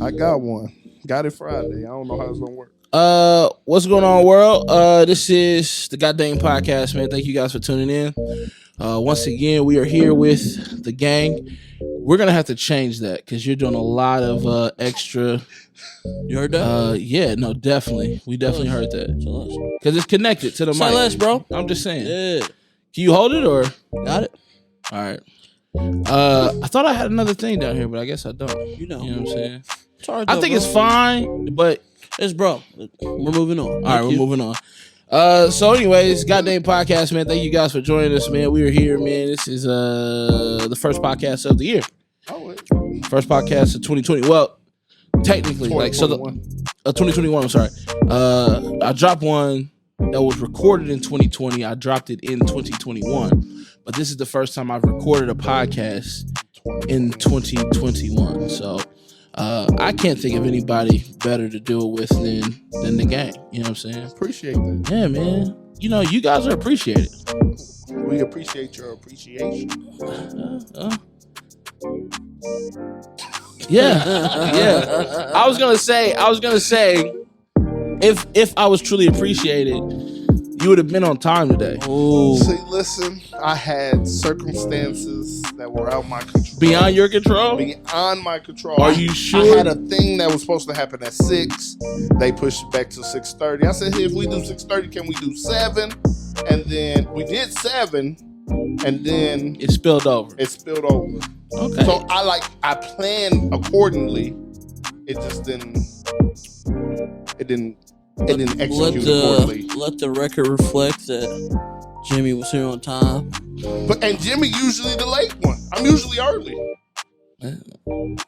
I got one. Got it Friday. I don't know how it's gonna work. What's going on, world? This is the Goddamn Podcast, man. Thank you guys for tuning in. Once again, we are here with the gang. We're gonna have to change that because you're doing a lot of extra. You heard that? Yeah, no, definitely. We definitely heard that because it's connected to the mic. less, bro. I'm just saying. Yeah. Can you hold it or? Got it. All right. I thought I had another thing down here, but I guess I don't. You know what I'm saying? Sorry, I think it's fine, but it's bro. We're moving on. All right, we're moving on. So anyways, Goddamn Podcast, man. Thank you guys for joining us, man. We are here, man. This is the first podcast of the year. First podcast of 2020. Well, technically, like so 2021, I'm sorry. I dropped one that was recorded in 2020. I dropped it in 2021. But this is the first time I've recorded a podcast in 2021. So I can't think of anybody better to do it with than the gang. You know what I'm saying? Appreciate that. Yeah, man. You know, you guys are appreciated. We appreciate your appreciation. Yeah. I was gonna say, if I was truly appreciated, you would have been on time today. Oh. See, listen, I had circumstances that were out my control. Beyond your control? Beyond my control. Are you sure? I had a thing that was supposed to happen at 6. They pushed it back to 6:30. I said, hey, if we do 6:30, can we do 7? And then we did 7, and then it spilled over. Okay. So I planned accordingly. It just didn't execute accordingly. Let the record reflect that Jimmy was here on time. And Jimmy usually the late one. I'm usually early.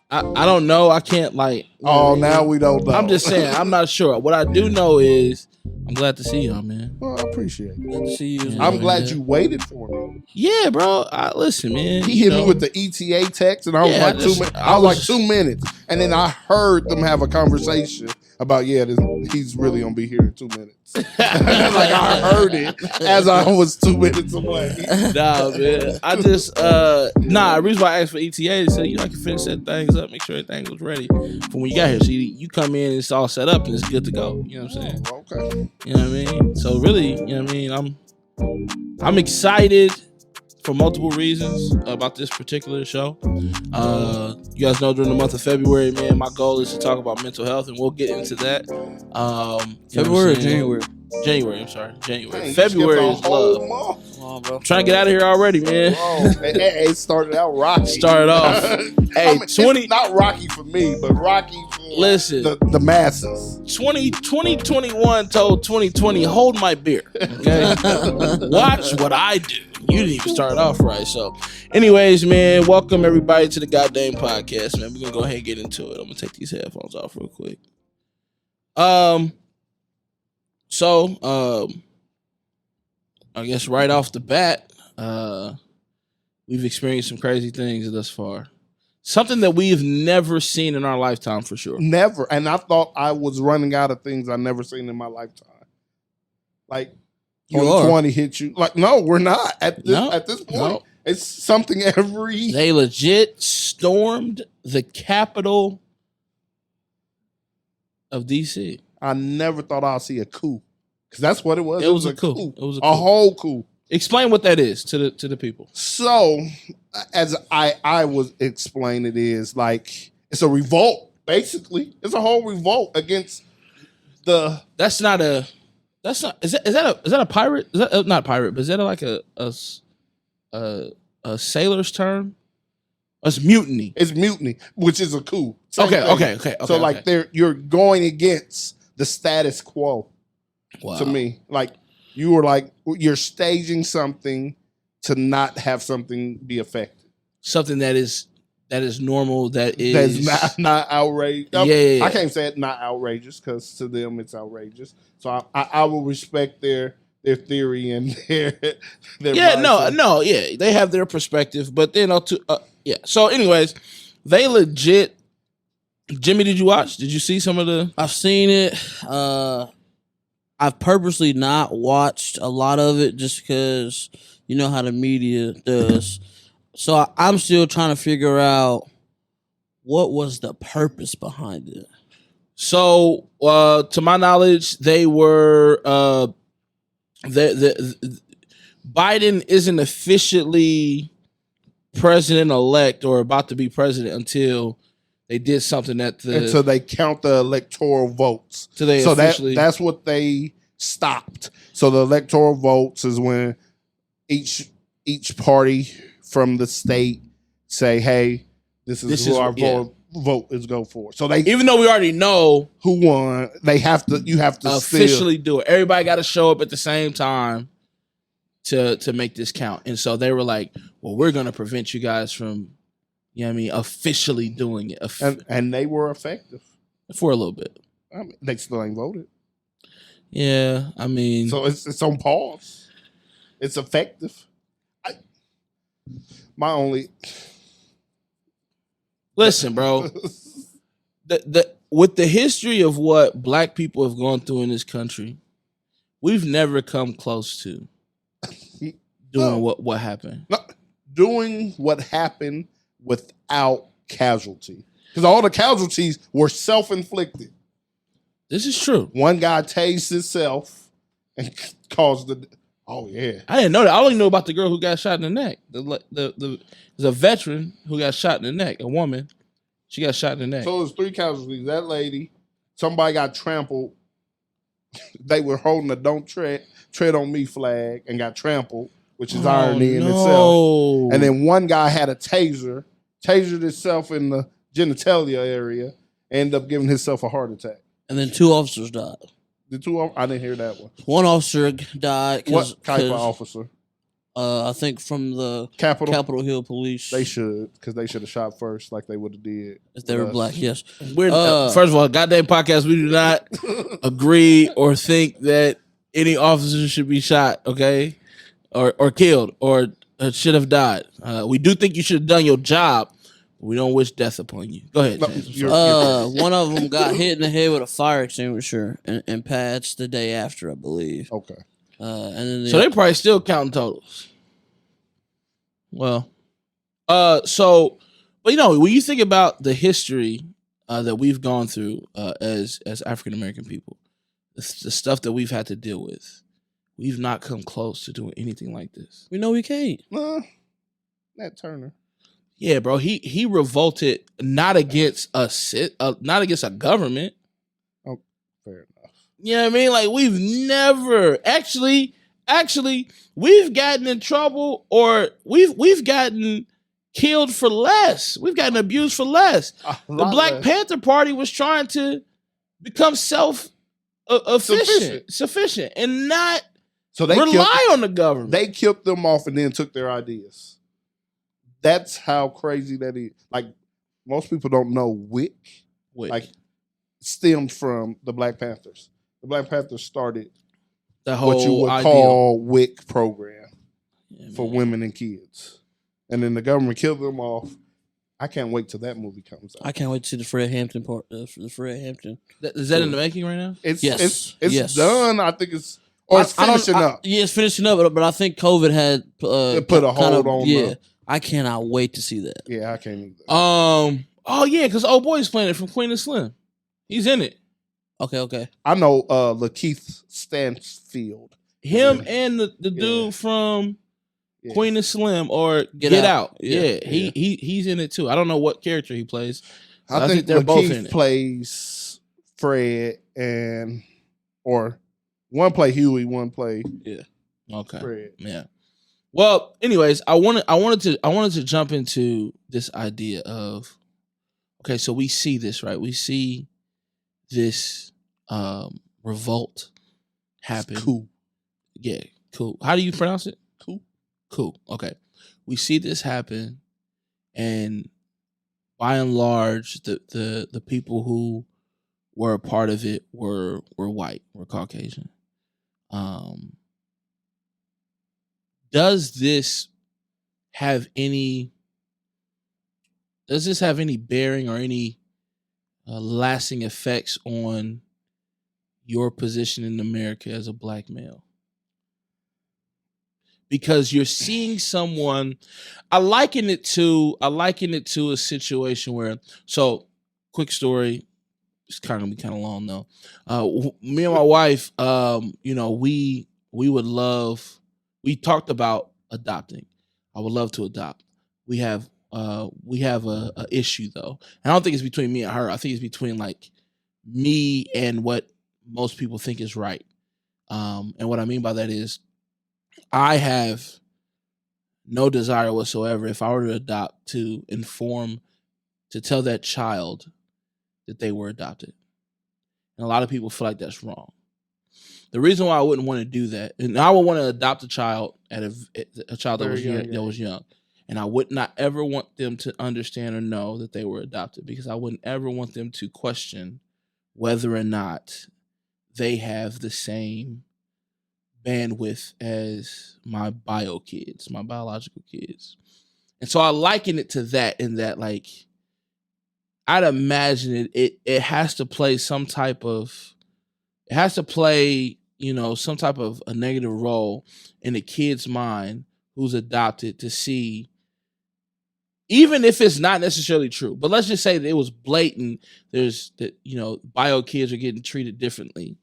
I don't know. I can't like. Now we don't know. I'm just saying. I'm not sure. What I do know is I'm glad to see y'all, man. Well, I appreciate it. Glad to see you. I'm glad you waited for me. Yeah, bro. Listen, man. He hit me with the ETA text, and I was like 2 minutes. I was like 2 minutes, and then I heard them have a conversation about he's really gonna be here in 2 minutes. Like I heard it as I was 2 minutes away. Nah, man. I just the reason why I asked for ETA is so I can finish setting things up, make sure everything was ready for when you got here. So you come in and it's all set up and it's good to go. You know what I'm saying? Okay. You know what I mean? So really, you know what I mean? I'm excited for multiple reasons about this particular show. You guys know during the month of February, man, my goal is to talk about mental health, and we'll get into that. February or January? January, I'm sorry. January. Dang, February is love. Come on, bro. I'm trying to get out of here already, man. It started out rocky. Started off. Hey, 20. It's not rocky for me, but rocky for the masses. 2021 told 2020, hold my beer. Okay? Watch what I do. You didn't even start off right. So, anyways, man, welcome everybody to the Goddamn Podcast, man. We're going to go ahead and get into it. I'm going to take these headphones off real quick. So, I guess right off the bat, we've experienced some crazy things thus far. Something that we've never seen in our lifetime, for sure. Never. And I thought I was running out of things I've never seen in my lifetime. Like, 2020 hit you. Like, no, we're not. At this point, it's something They legit stormed the capital of D.C. I never thought I'd see a coup. Because that's what it was. It was a coup. It was a whole coup. Explain what that is to the people. So, as I was explaining, it is like it's a revolt. Basically, it's a whole revolt against the. Is that a pirate? Is that not pirate? But is that like a sailor's term? It's mutiny. It's mutiny, which is a coup. Okay. So like you're going against the status quo. Wow. To me, like. You were like, you're staging something to not have something be affected. Something that is normal, that's not outrageous. Yeah. I can't say it not outrageous because to them it's outrageous. So I will respect their theory and their mindset. They have their perspective, but then So anyways, they legit. Jimmy, did you watch? Did you see some of the? I've seen it. I've purposely not watched a lot of it just because you know how the media does. So I'm still trying to figure out what was the purpose behind it? So, to my knowledge, they were Biden isn't officially president-elect or about to be president until they did something until they count the electoral votes. So that's what they stopped. So the electoral votes is when each party from the state say, "Hey, this is who our vote is go for." So they, even though we already know who won, you have to officially do it. Everybody got to show up at the same time to make this count. And so they were like, "Well, we're going to prevent you guys from, officially doing it." And they were effective for a little bit. I mean, they still ain't voted. Yeah, I mean, so it's on pause. It's effective. Listen, bro. With the history of what black people have gone through in this country, we've never come close to doing what happened. No, doing what happened without casualty. Because all the casualties were self-inflicted. This is true. One guy tased himself and caused the... Oh, yeah. I didn't know that. I only know about the girl who got shot in the neck. There's a veteran who got shot in the neck, a woman. She got shot in the neck. So there's 3 casualties. That lady, somebody got trampled. They were holding a "Don't tread on me" flag and got trampled, which is irony in itself. And then one guy had a tasered himself in the genitalia area, ended up giving himself a heart attack. And then 2 officers died. I didn't hear that one. One officer died. What type of officer? I think from the Capitol Hill Police. They should, because they should have shot first, like they would have did if they were black. Yes. First of all, goddamn podcast, we do not agree or think that any officer should be shot, okay, or killed or should have died. We do think you should have done your job. We don't wish death upon you. Go ahead, James. One of them got hit in the head with a fire extinguisher and passed the day after, I believe. Okay. And then so they probably still counting totals. Well, but when you think about the history that we've gone through as African American people, the stuff that we've had to deal with, we've not come close to doing anything like this. We know we can't. Nat Turner. Yeah, bro. He revolted not against not against a government. Oh, fair enough. You know what I mean? Like, we've never actually we've gotten in trouble, or we've gotten killed for less. We've gotten abused for less. The Black Panther Party was trying to become sufficient, and not rely on the government. They killed them off and then took their ideas. That's how crazy that is. Like, most people don't know WIC. Like, stemmed from the Black Panthers. The Black Panthers started the whole what you would call WIC program for women and kids. And then the government killed them off. I can't wait till that movie comes out. I can't wait to see the Fred Hampton part. The Fred Hampton. Is that in the making right now? It's yes. done. I think it's... Or it's finishing up. Yeah, it's finishing up, but I think COVID had... it put a hold on Yeah. I cannot wait to see that. Yeah, I can't either. Oh yeah, because old boy's playing it from Queen and Slim. He's in it. Okay. I know Lakeith Stanfield. Him and the dude from Queen and Slim or Get Out. Yeah. He's in it too. I don't know what character he plays. I think they're both in it. Plays Fred or one play Huey, one play Fred. Yeah. Well, anyways, I wanted to jump into this idea of, okay, so we see this, right? We see this revolt happen. It's cool. Yeah, cool. How do you pronounce it? Cool. Okay. We see this happen, and by and large, the people who were a part of it were white, were Caucasian. Does this have any bearing or any lasting effects on your position in America as a black male? because you're seeing someone. I liken it to a situation where, so quick story, it's kind of gonna be kind of long though. Me and my wife, we talked about adopting. I would love to adopt. We have a issue though. And I don't think it's between me and her. I think it's between like me and what most people think is right. And what I mean by that is I have no desire whatsoever, if I were to adopt, to tell that child that they were adopted. And a lot of people feel like that's wrong. The reason why I wouldn't want to do that, and I would want to adopt a child at a child that was young, and I would not ever want them to understand or know that they were adopted, because I wouldn't ever want them to question whether or not they have the same bandwidth as my biological kids. And so I liken it to that, in that, like, I'd imagine it has to play some type of, some type of a negative role in the kid's mind who's adopted, to see, even if it's not necessarily true, but let's just say that it was blatant, there's that, bio kids are getting treated differently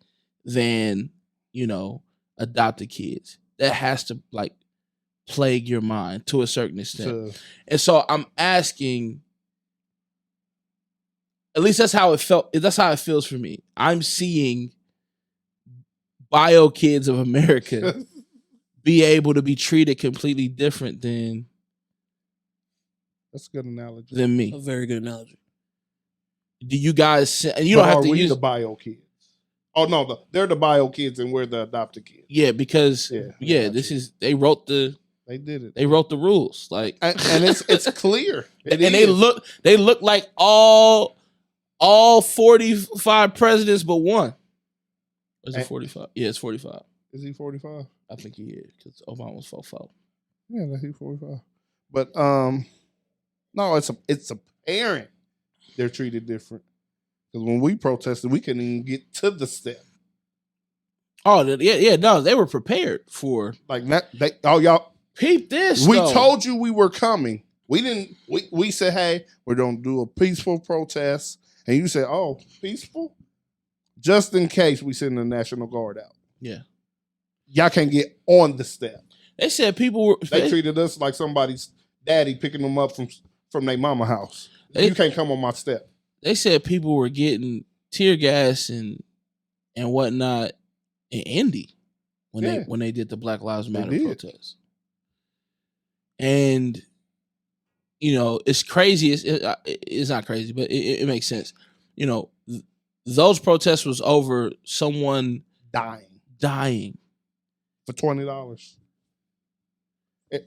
than, adopted kids. That has to, like, plague your mind to a certain extent. And so I'm asking, at least that's how it felt. That's how it feels for me. I'm seeing bio kids of America be able to be treated completely different than. That's a good analogy. Than me. A very good analogy. Do you guys? And you don't have to use the bio kids. Oh no, they're the bio kids, and we're the adopted kids. Yeah, because they wrote the. They did it. They wrote the rules, like, and it's clear. They look like all 45 presidents but one. Is it 45? Yeah, it's 45. Is he 45? I think he is, because Obama was 44. Yeah, he's 45. But no, it's apparent they're treated different. Because when we protested, we couldn't even get to the step. Oh yeah, no, they were prepared for, like, y'all peep this. We told you we were coming. We didn't. We said, hey, we're gonna do a peaceful protest, and you said, oh, peaceful, just in case we send the National Guard out. Yeah, y'all can't get on the step. They said people were. They treated us like somebody's daddy picking them up from their mama house. You can't come on my step. They said people were getting tear gas and whatnot in Indy when they did the Black Lives Matter protest. And it's crazy. It's not crazy, but it makes sense. Those protests was over someone dying for $20.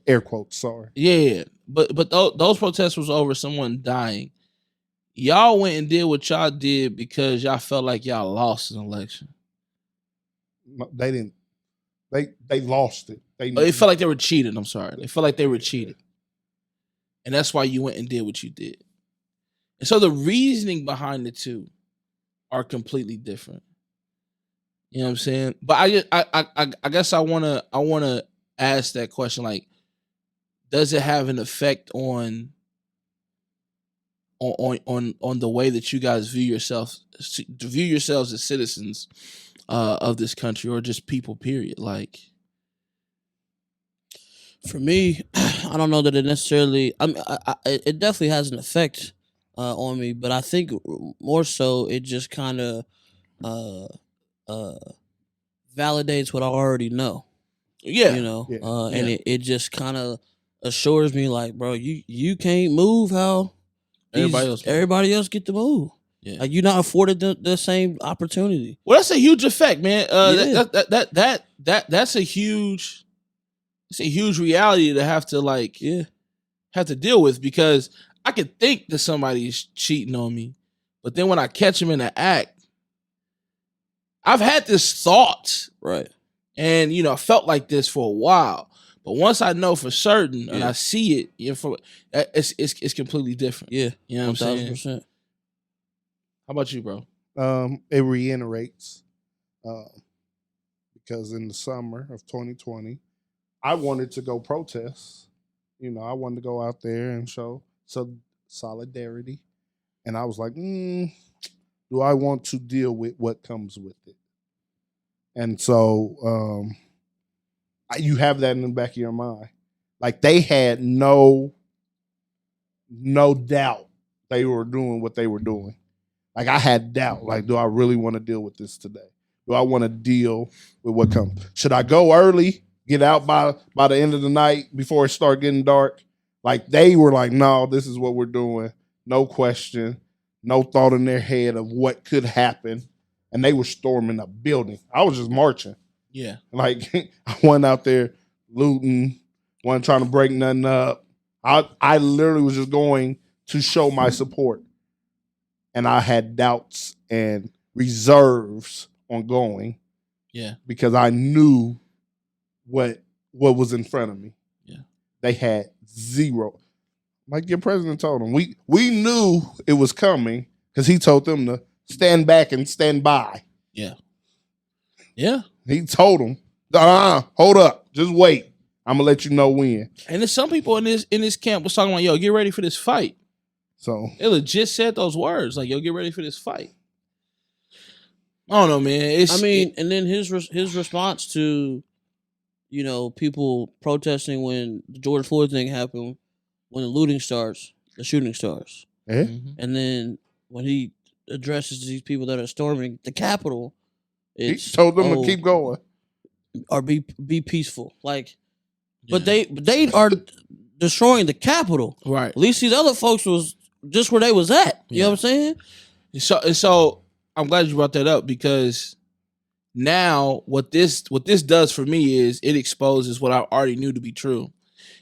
Air quotes, sorry. Yeah, but those protests was over someone dying. Y'all went and did what y'all did because y'all felt like y'all lost an election. No, they didn't. They lost it. They felt like they were cheated. I'm sorry. They felt like they were cheated. And that's why you went and did what you did. And so the reasoning behind the two are completely different. You know what I'm saying? But I guess I wanna ask that question, like, does it have an effect on the way that you guys view yourselves as citizens of this country, or just people, period? Like, for me, I don't know that it necessarily. It definitely has an effect on me, but I think more so it just kind of validates what I already know. Yeah, and it just kind of assures me, like, bro, you can't move how everybody else get to move. Yeah, like, you're not afforded the same opportunity. Well, that's a huge effect, man. That's a huge. It's a huge reality to have to deal with, because I could think that somebody's cheating on me, but then when I catch them in the act, I've had this thought, right? And I felt like this for a while, but once I know for certain and I see it, it's completely different. Yeah, you know what I'm saying? 1,000%. How about you, bro? It reiterates because in the summer of 2020, I wanted to go protest. I wanted to go out there and show some solidarity. And I was like, do I want to deal with what comes with it? And so you have that in the back of your mind. Like they had no doubt they were doing what they were doing. Like I had doubt. Like, do I really want to deal with this today? Do I want to deal with what comes? Should I go early, get out by the end of the night before it start getting dark? Like they were like, no, this is what we're doing. No question. No thought in their head of what could happen. And they were storming a building. I was just marching. Yeah. Like I went out there looting, wasn't trying to break nothing up. I literally was just going to show my support. And I had doubts and reserves on going. Yeah. Because I knew what was in front of me. Yeah. They had zero. Like your president told them. We knew it was coming because he told them to stand back and stand by. Yeah. Yeah. He told them, hold up. Just wait. I'm gonna let you know when. And there's some people in this camp was talking about, yo, get ready for this fight. So they legit said those words, like, yo, get ready for this fight. I don't know, man. And then his response to, people protesting when the George Floyd thing happened, when the looting starts, the shooting starts. Yeah. Mm-hmm. And then when he addresses these people that are storming the Capitol, he told them to keep going. Or be peaceful. Like, yeah. But they are destroying the Capitol. Right. At least these other folks was just where they was at. You know what I'm saying? So I'm glad you brought that up because now what this does for me is it exposes what I already knew to be true.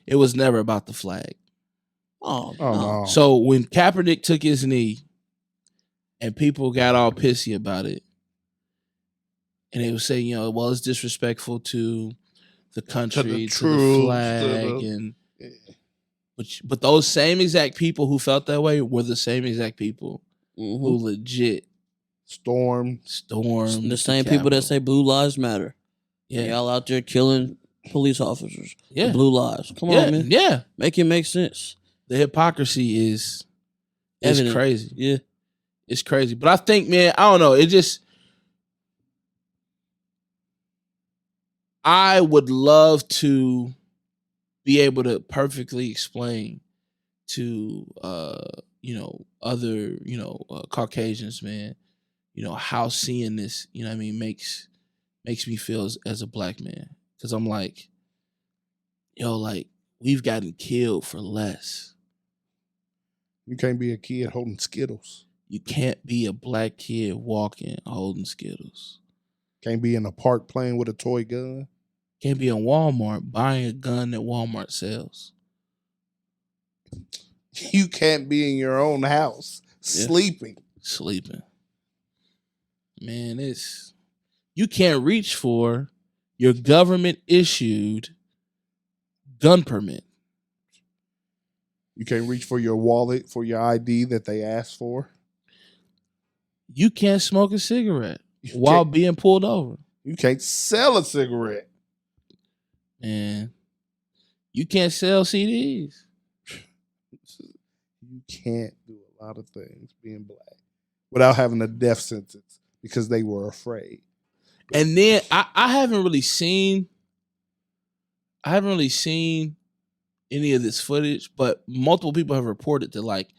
It was never about the flag. Oh no. So when Kaepernick took his knee and people got all pissy about it, and they were saying, well, it's disrespectful to the country, to the flag, but those same exact people who felt that way were the same exact people who legit stormed the same people that say Blue Lives Matter. Yeah, y'all out there killing police officers. Yeah, the Blue Lives. Come on, man. Yeah, make it make sense. The hypocrisy is crazy. Yeah, it's crazy. But I think, man, I don't know. It just. I would love to be able to perfectly explain to other Caucasians, man, how seeing this, makes me feel as a black man, because I'm like, we've gotten killed for less. You can't be a kid holding Skittles. You can't be a black kid walking holding Skittles. Can't be in a park playing with a toy gun. Can't be in Walmart buying a gun that Walmart sells. You can't be in your own house sleeping. Man, you can't reach for your government issued gun permit. You can't reach for your wallet for your ID that they asked for. You can't smoke a cigarette while being pulled over. You can't sell a cigarette. And you can't sell CDs. You can't do a lot of things being black without having a death sentence because they were afraid. And then I haven't really seen any of this footage, but multiple people have reported that like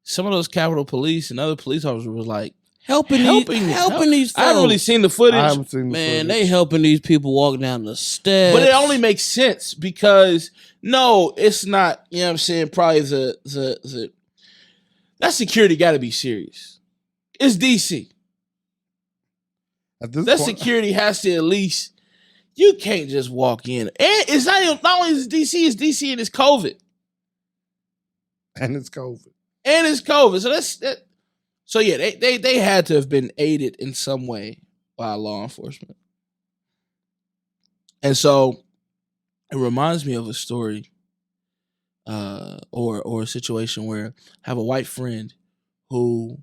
some of those Capitol Police and other police officers was like helping these folks. I haven't really seen the footage. I haven't seen the footage. Man, they helping these people walk down the steps. But it only makes sense because no, it's not, you know what I'm saying, probably the that security gotta be serious. It's DC. That security has to at least, you can't just walk in. And it's not only is DC, it's DC and it's COVID. And it's COVID. So So yeah, they had to have been aided in some way by law enforcement. And so it reminds me of a story or a situation where I have a white friend who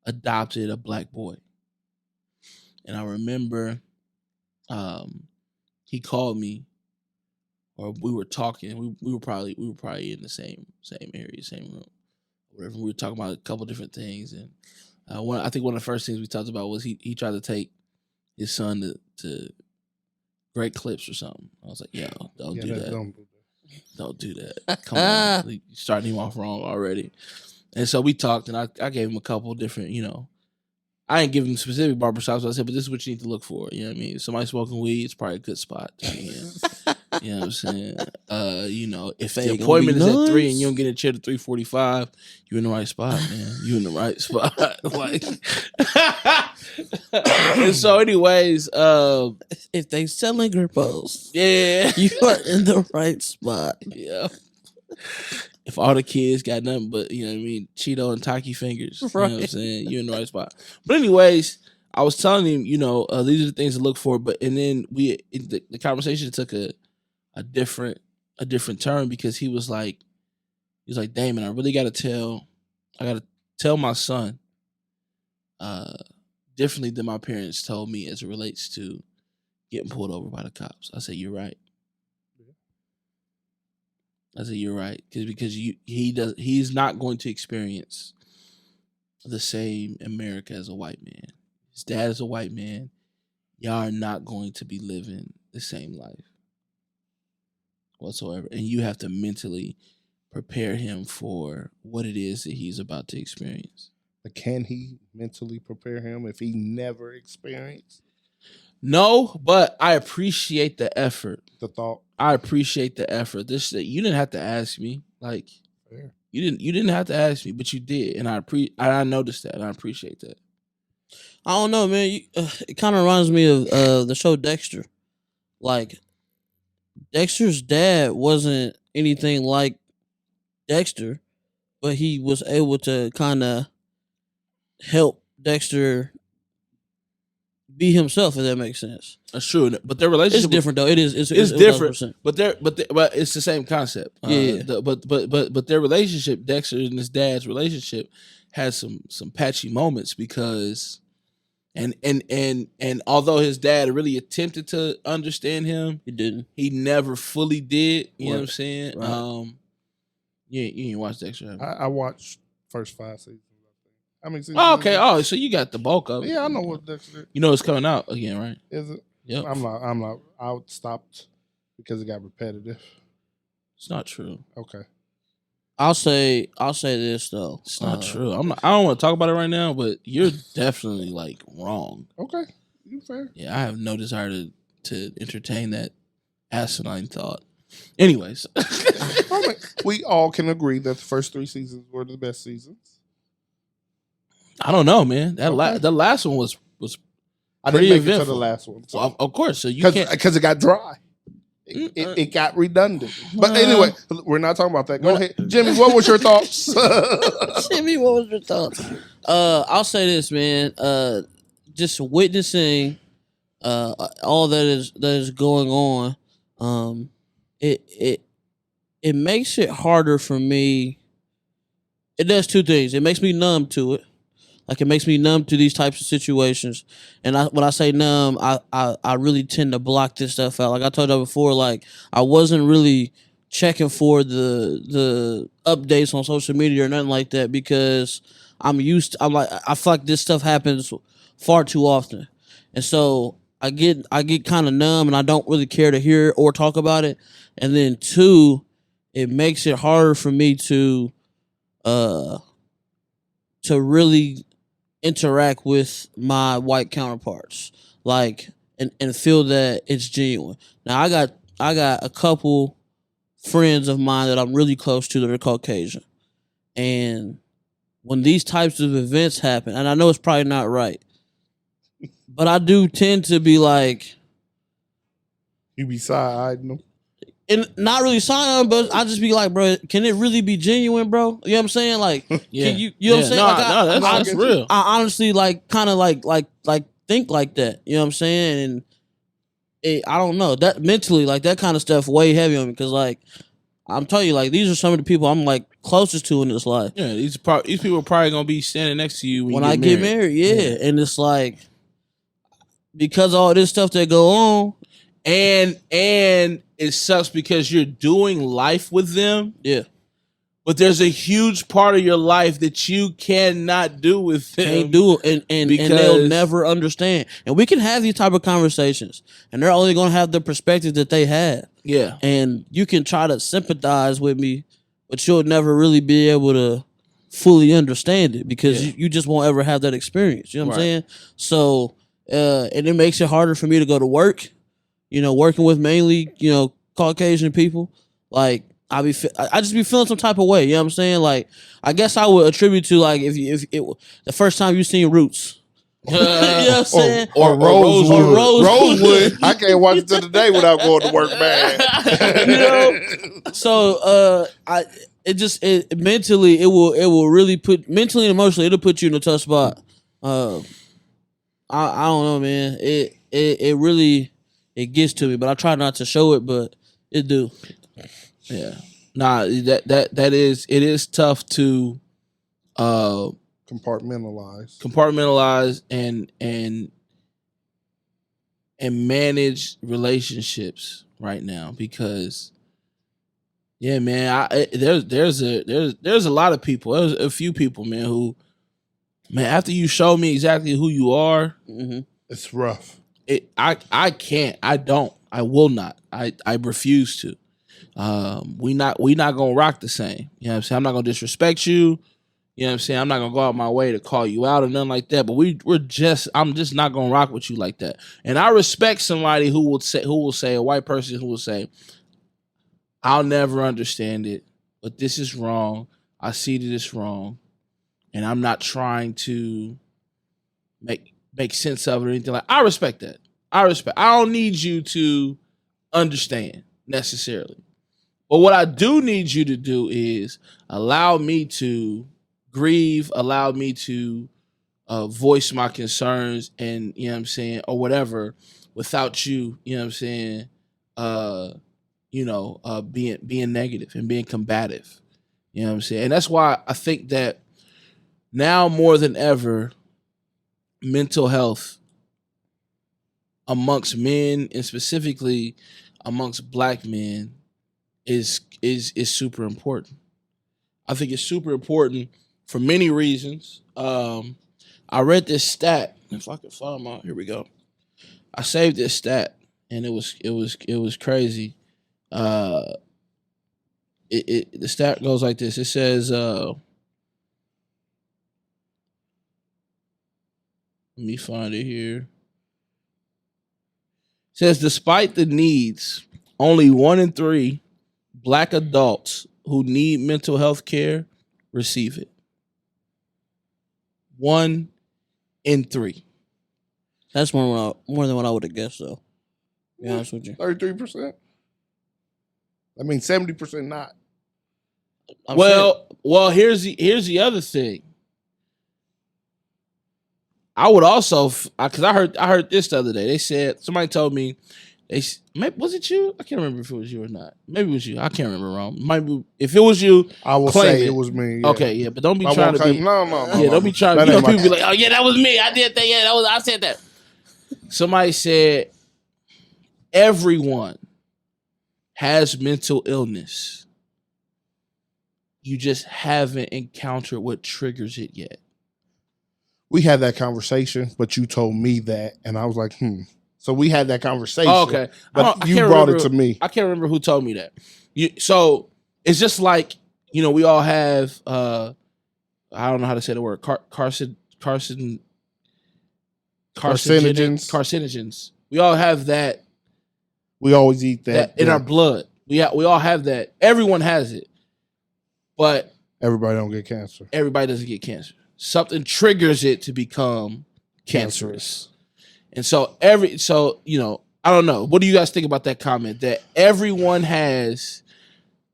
adopted a black boy. And I remember he called me, or we were talking. We were probably in the same area, same room, whatever. We were talking about a couple different things, and I think one of the first things we talked about was he tried to take his son to Great Clips or something. I was like, yo, don't do that. Don't do that. Come on. You're starting him off wrong already. And so we talked, and I gave him a couple different, I ain't give him specific barbershops. I said, but this is what you need to look for. You know what I mean? If somebody smoking weed, it's probably a good spot to be in. You know what I'm saying? If the appointment is at 3 and you don't get a chair to 3:45, you're in the right spot, man. You in the right spot. Like, and so, anyways, if they selling grippos, yeah, you are in the right spot. Yeah. If all the kids got nothing but, Cheeto and Taki fingers, right. You know what I'm saying? You're in the right spot. But anyways, I was telling him, these are the things to look for. And then the conversation took a different turn because he was like, Damon, I really got to tell my son differently than my parents told me as it relates to getting pulled over by the cops. I said, you're right. I said, you're right. Because he's not going to experience the same America as a white man. His dad is a white man. Y'all are not going to be living the same life whatsoever. And you have to mentally prepare him for what it is that he's about to experience. But can he mentally prepare him if he never experienced? No, but I appreciate the effort. The thought. I appreciate the effort. You didn't have to ask me. Like, fair. You didn't have to ask me, but you did, and I noticed that, and I appreciate that. I don't know, man. It kind of reminds me of the show Dexter. Like, Dexter's dad wasn't anything like Dexter, but he was able to kind of help Dexter be himself, if that makes sense. That's true, but their relationship is different though. It's different, 100%. but it's the same concept. Yeah. But their relationship, Dexter and his dad's relationship, has some patchy moments because, and although his dad really attempted to understand him, he didn't. He never fully did. You know what I'm saying? Right. You didn't watch Dexter. I watched first 5 seasons. How many seasons? Oh, okay. Oh, so you got the bulk of it. Yeah, I know what Dexter is. You know it's coming out again, right? Is it? Yep. I'm not. I stopped because it got repetitive. It's not true. Okay. I'll say this though. It's not true. I don't want to talk about it right now, but you're definitely like wrong. Okay. You fair. Yeah, I have no desire to entertain that asinine thought. Anyways. We all can agree that the first 3 seasons were the best seasons. I don't know, man. The last one was I didn't make eventful. it to the last one. So. Well, of course. So you can't, because it got dry. It got redundant. But anyway, we're not talking about that. Go ahead. Jimmy, what was your thoughts? Jimmy, what was your thoughts? I'll say this, man. Just witnessing all that is going on, it makes it harder for me. It does 2 things. It makes me numb to it. Like, it makes me numb to these types of situations. And when I say numb, I really tend to block this stuff out. Like I told you before, like, I wasn't really checking for the updates on social media or nothing like that because I feel like this stuff happens far too often. And so I get kind of numb and I don't really care to hear or talk about it. And then 2, it makes it harder for me to really interact with my white counterparts, like, and feel that it's genuine. Now I got a couple friends of mine that I'm really close to that are Caucasian, and when these types of events happen, and I know it's probably not right, but I do tend to be like, you be side-eyeing them. And not really sign, but I just be like, bro, can it really be genuine, bro? You know what I'm saying? Like, yeah. Can you know what I'm saying? That's real. I honestly kind of like think like that. You know what I'm saying? And I don't know, that mentally, like, that kind of stuff weigh heavy on me because, like, I'm telling you, like, these are some of the people I'm like closest to in this life. Yeah, these people are probably gonna be standing next to you when I get married. Yeah, and it's like, because of all this stuff that go on. And it sucks because you're doing life with them. Yeah. But there's a huge part of your life that you cannot do with them. Can't do it, and they'll never understand. And we can have these type of conversations, and they're only going to have the perspective that they have. Yeah. And you can try to sympathize with me, but you'll never really be able to fully understand it because you just won't ever have that experience. You know what I'm saying? So, and it makes it harder for me to go to work. You know, working with mainly, you know, Caucasian people, like. I just be feeling some type of way. You know what I'm saying? Like, I guess I would attribute to like if the first time you seen Roots. You know what I'm saying? Or Rosewood. I can't watch it to the day without going to work, man. You know? So it mentally it will really mentally and emotionally it'll put you in a tough spot. I don't know, man. It really gets to me, but I try not to show it, but it do. Yeah, nah, it is tough to compartmentalize and manage relationships right now because man, there's a lot of people, there's a few people, man, who, man, after you show me exactly who you are, it's rough. I will not, I refuse to. We not gonna rock the same. You know what I'm saying? I'm not gonna disrespect you. You know what I'm saying? I'm not gonna go out my way to call you out or nothing like that. But I'm just not gonna rock with you like that. And I respect somebody who will say a white person who will say, I'll never understand it, but this is wrong. I see that it's wrong, and I'm not trying to make sense of it or anything like. I respect that. I don't need you to understand necessarily. But what I do need you to do is allow me to grieve, allow me to voice my concerns and, you know what I'm saying, or whatever, without you, you know what I'm saying, being negative and being combative. You know what I'm saying? And that's why I think that now more than ever, mental health amongst men and specifically amongst black men is super important. I think it's super important for many reasons. I read this stat. If I can find my, here we go. I saved this stat and it was crazy. The stat goes like this. It says, let me find it here. It says, despite the needs, only 1 in 3 black adults who need mental health care receive it. 1 in 3. That's more than what I would have guessed, though. To be honest with you. 33%. I mean, 70% not. Well, here's the other thing. I would also, because I heard this the other day. They said, somebody told me, was it you? I can't remember if it was you or not. Maybe it was you. I can't remember wrong. Might be, if it was you, I will say it was me. Yeah. Okay, yeah, but don't be trying to be. No. Yeah, don't be trying to. People be like, oh yeah, that was me. I did that. Yeah, I said that. Somebody said everyone has mental illness. You just haven't encountered what triggers it yet. We had that conversation, but you told me that, and I was like, So we had that conversation. Oh, okay. But you brought it to me. I can't remember who told me that. So it's just like, we all have, I don't know how to say the word, carcinogens. We all have that. We always eat that in our blood. We all have that. Everyone has it. But everybody don't get cancer. Everybody doesn't get cancer. Something triggers it to become cancerous. And so I don't know. What do you guys think about that comment? That everyone has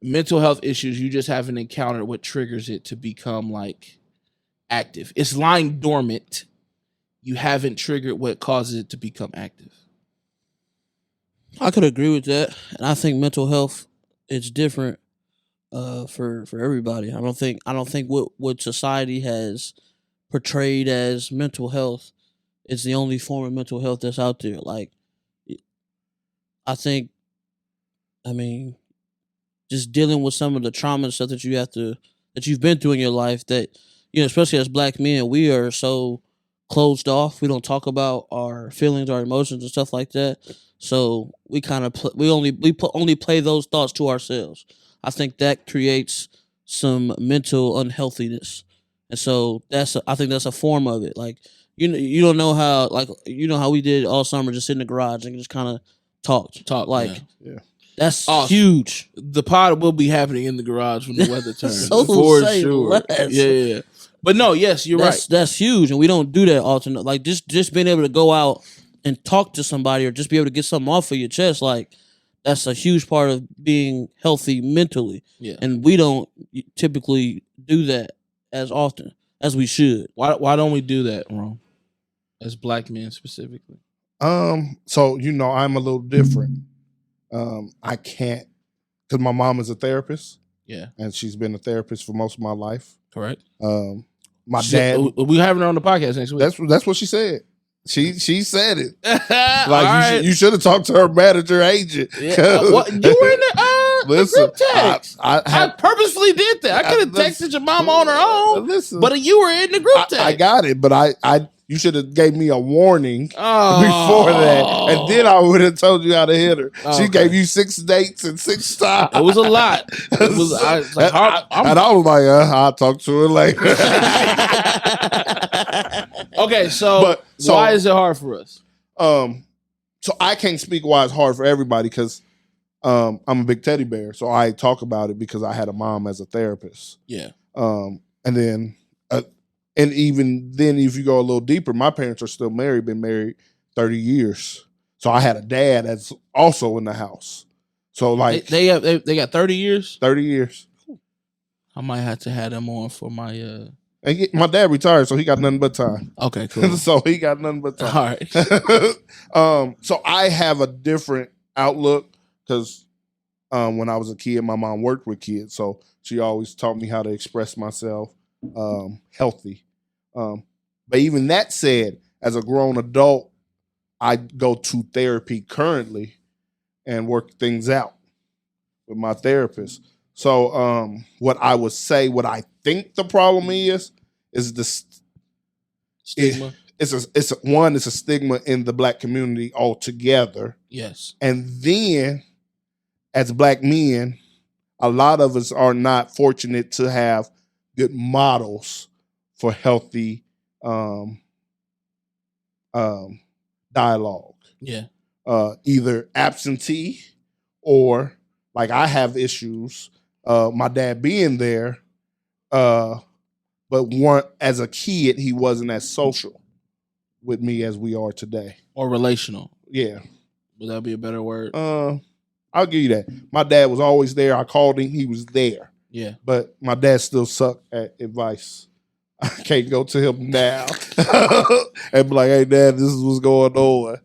mental health issues. You just haven't encountered what triggers it to become like active. It's lying dormant. You haven't triggered what causes it to become active. I could agree with that. And I think mental health is different for everybody. I don't think what society has portrayed as mental health is the only form of mental health that's out there. Like, I think, I mean, just dealing with some of the trauma and stuff that you've been through in your life that, especially as black men, we are so closed off. We don't talk about our feelings, our emotions and stuff like that. So we kind of, only play those thoughts to ourselves. I think that creates some mental unhealthiness. And so I think that's a form of it. Like, you don't know how, like, how we did all summer, just sit in the garage and just kind of talk. Like, yeah. That's awesome. Huge. The pod will be happening in the garage when the weather turns. So for say sure. less. Yeah. But no, yes, you're right. That's huge, and we don't do that often. Like, just being able to go out and talk to somebody, or just be able to get something off of your chest, like, that's a huge part of being healthy mentally. Yeah. And we don't typically do that as often as we should. Why don't we do that, Ron? As black men specifically. So I'm a little different. I can't, because my mom is a therapist. Yeah. And she's been a therapist for most of my life. Correct. My dad. We're having her on the podcast next week. That's what she said. She said it. Like, right. you should have talked to her manager agent. Yeah. You were in the group text. I purposefully did that. I could have texted your mom on her own. Listen, but you were in the group text. I got it, but you should have gave me a warning before that, and then I would have told you how to hit her. She gave you 6 dates and 6 times. It was a lot. It was. I was like, I'll talk to her later. Okay, so why is it hard for us? So I can't speak why it's hard for everybody, because I'm a big teddy bear. So I talk about it because I had a mom as a therapist. Yeah. And then. And even then, if you go a little deeper, my parents are still married, been married 30 years. So I had a dad that's also in the house. So like they got 30 years? 30 years. I might have to have them on for my And my dad retired, so he got nothing but time. Okay, cool. So he got nothing but time. All right. So I have a different outlook, because when I was a kid, my mom worked with kids. So she always taught me how to express myself healthy. But even that said, as a grown adult, I go to therapy currently and work things out with my therapist. So what I would say, what I think the problem is the stigma. It's a stigma in the black community altogether. Yes. And then as black men, a lot of us are not fortunate to have good models for healthy dialogue. Yeah. Either absentee, or like I have issues, my dad being there, but as a kid, he wasn't as social with me as we are today. Or relational. Yeah. Would that be a better word? I'll give you that. My dad was always there. I called him. He was there. Yeah. But my dad still sucked at advice. I can't go to him now and be like, hey, Dad, this is what's going on.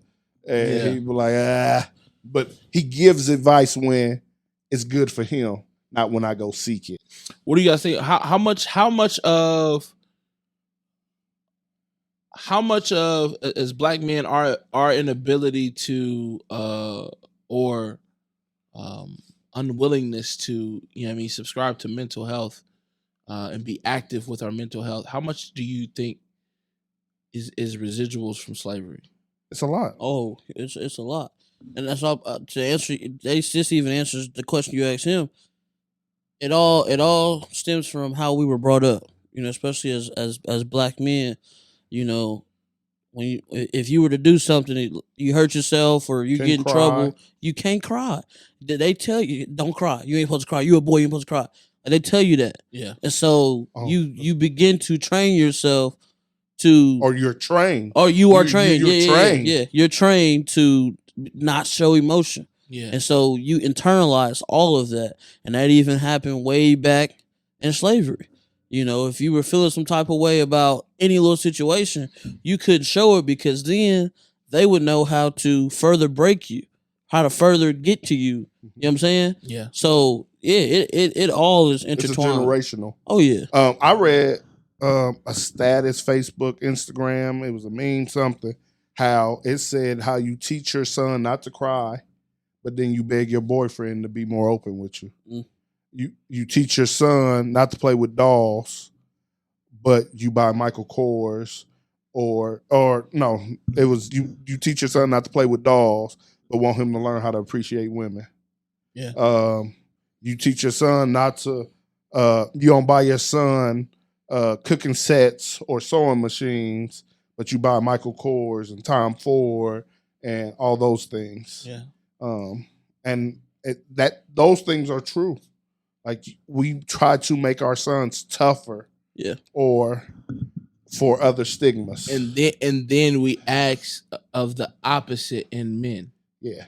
And he'd be like, But he gives advice when it's good for him, not when I go seek it. What do you guys think? How much of as black men our inability to or unwillingness to subscribe to mental health and be active with our mental health, how much do you think is residuals from slavery? It's a lot. Oh, it's a lot. And that's all to answer. This even answers the question you asked him. It all stems from how we were brought up. Especially as black men. If you were to do something, you hurt yourself or you get in trouble, you can't cry. They tell you, don't cry. You ain't supposed to cry. You a boy, you ain't supposed to cry. And they tell you that. Yeah. And so you begin to train yourself to... Or you're trained. Or you are trained. You're trained. Yeah. You're trained to not show emotion. Yeah. And so you internalize all of that. And that even happened way back in slavery. If you were feeling some type of way about any little situation, you couldn't show it, because then they would know how to further break you, how to further get to you. You know what I'm saying? Yeah. So it all is intertwined. It's generational. Oh yeah. I read a status, Facebook, Instagram. It was a meme, something. How it said how you teach your son not to cry, but then you beg your boyfriend to be more open with you. You teach your son not to play with dolls, but you buy Michael Kors, or no, it was you teach your son not to play with dolls, but want him to learn how to appreciate women. Yeah. You teach your son not to. You don't buy your son cooking sets or sewing machines, but you buy Michael Kors and Tom Ford and all those things. Yeah. And those things are true. Like, we try to make our sons tougher. Yeah. Or for other stigmas. And then we ask of the opposite in men. Yeah.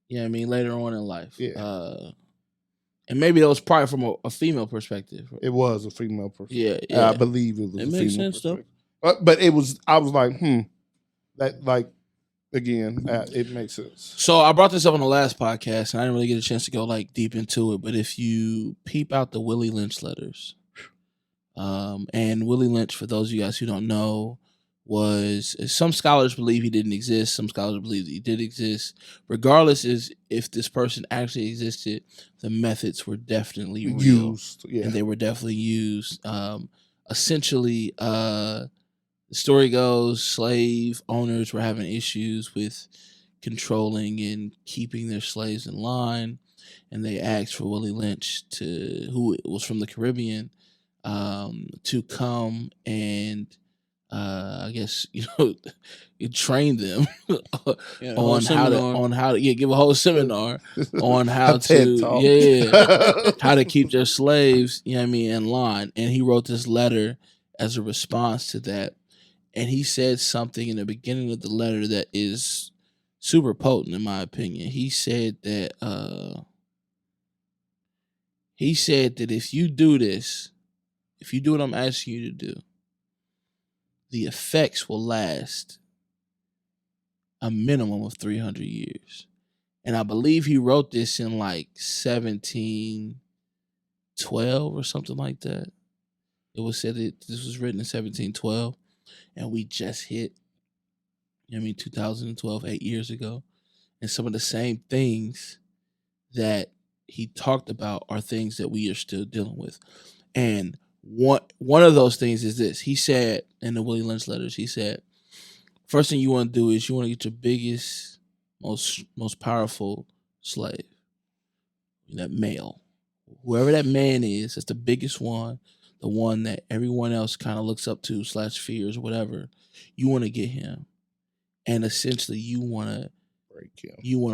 You know what I mean? Later on in life. Yeah. And maybe that was probably from a female perspective. It was a female perspective. Yeah. I believe it was It a makes female sense, though. But I was like, that, like, again, it makes sense. So I brought this up on the last podcast, and I didn't really get a chance to go like deep into it. But if you peep out the Willie Lynch letters, and Willie Lynch, for those of you guys who don't know, was, some scholars believe he didn't exist. Some scholars believe he did exist. Regardless, is if this person actually existed, the methods were definitely real, used, and they were definitely used. Essentially, the story goes, slave owners were having issues with controlling and keeping their slaves in line, and they asked for Willie Lynch, who was from the Caribbean, to come and I guess train them on how to give a whole seminar on how to how to keep their slaves, in line. And he wrote this letter as a response to that. And he said something in the beginning of the letter that is super potent, in my opinion. He said that if you do this, if you do what I'm asking you to do, the effects will last a minimum of 300 years. And I believe he wrote this in like 1712 or something like that. It was said that this was written in 1712, and we just hit, 2012, 8 years ago. And some of the same things that he talked about are things that we are still dealing with. And one of those things is this. He said in the Willie Lynch letters, he said, first thing you want to do is you want to get your biggest, most powerful slave, that male. Whoever that man is, that's the biggest one, the one that everyone else kind of looks up to / fears, whatever. You want to get him. And essentially you want to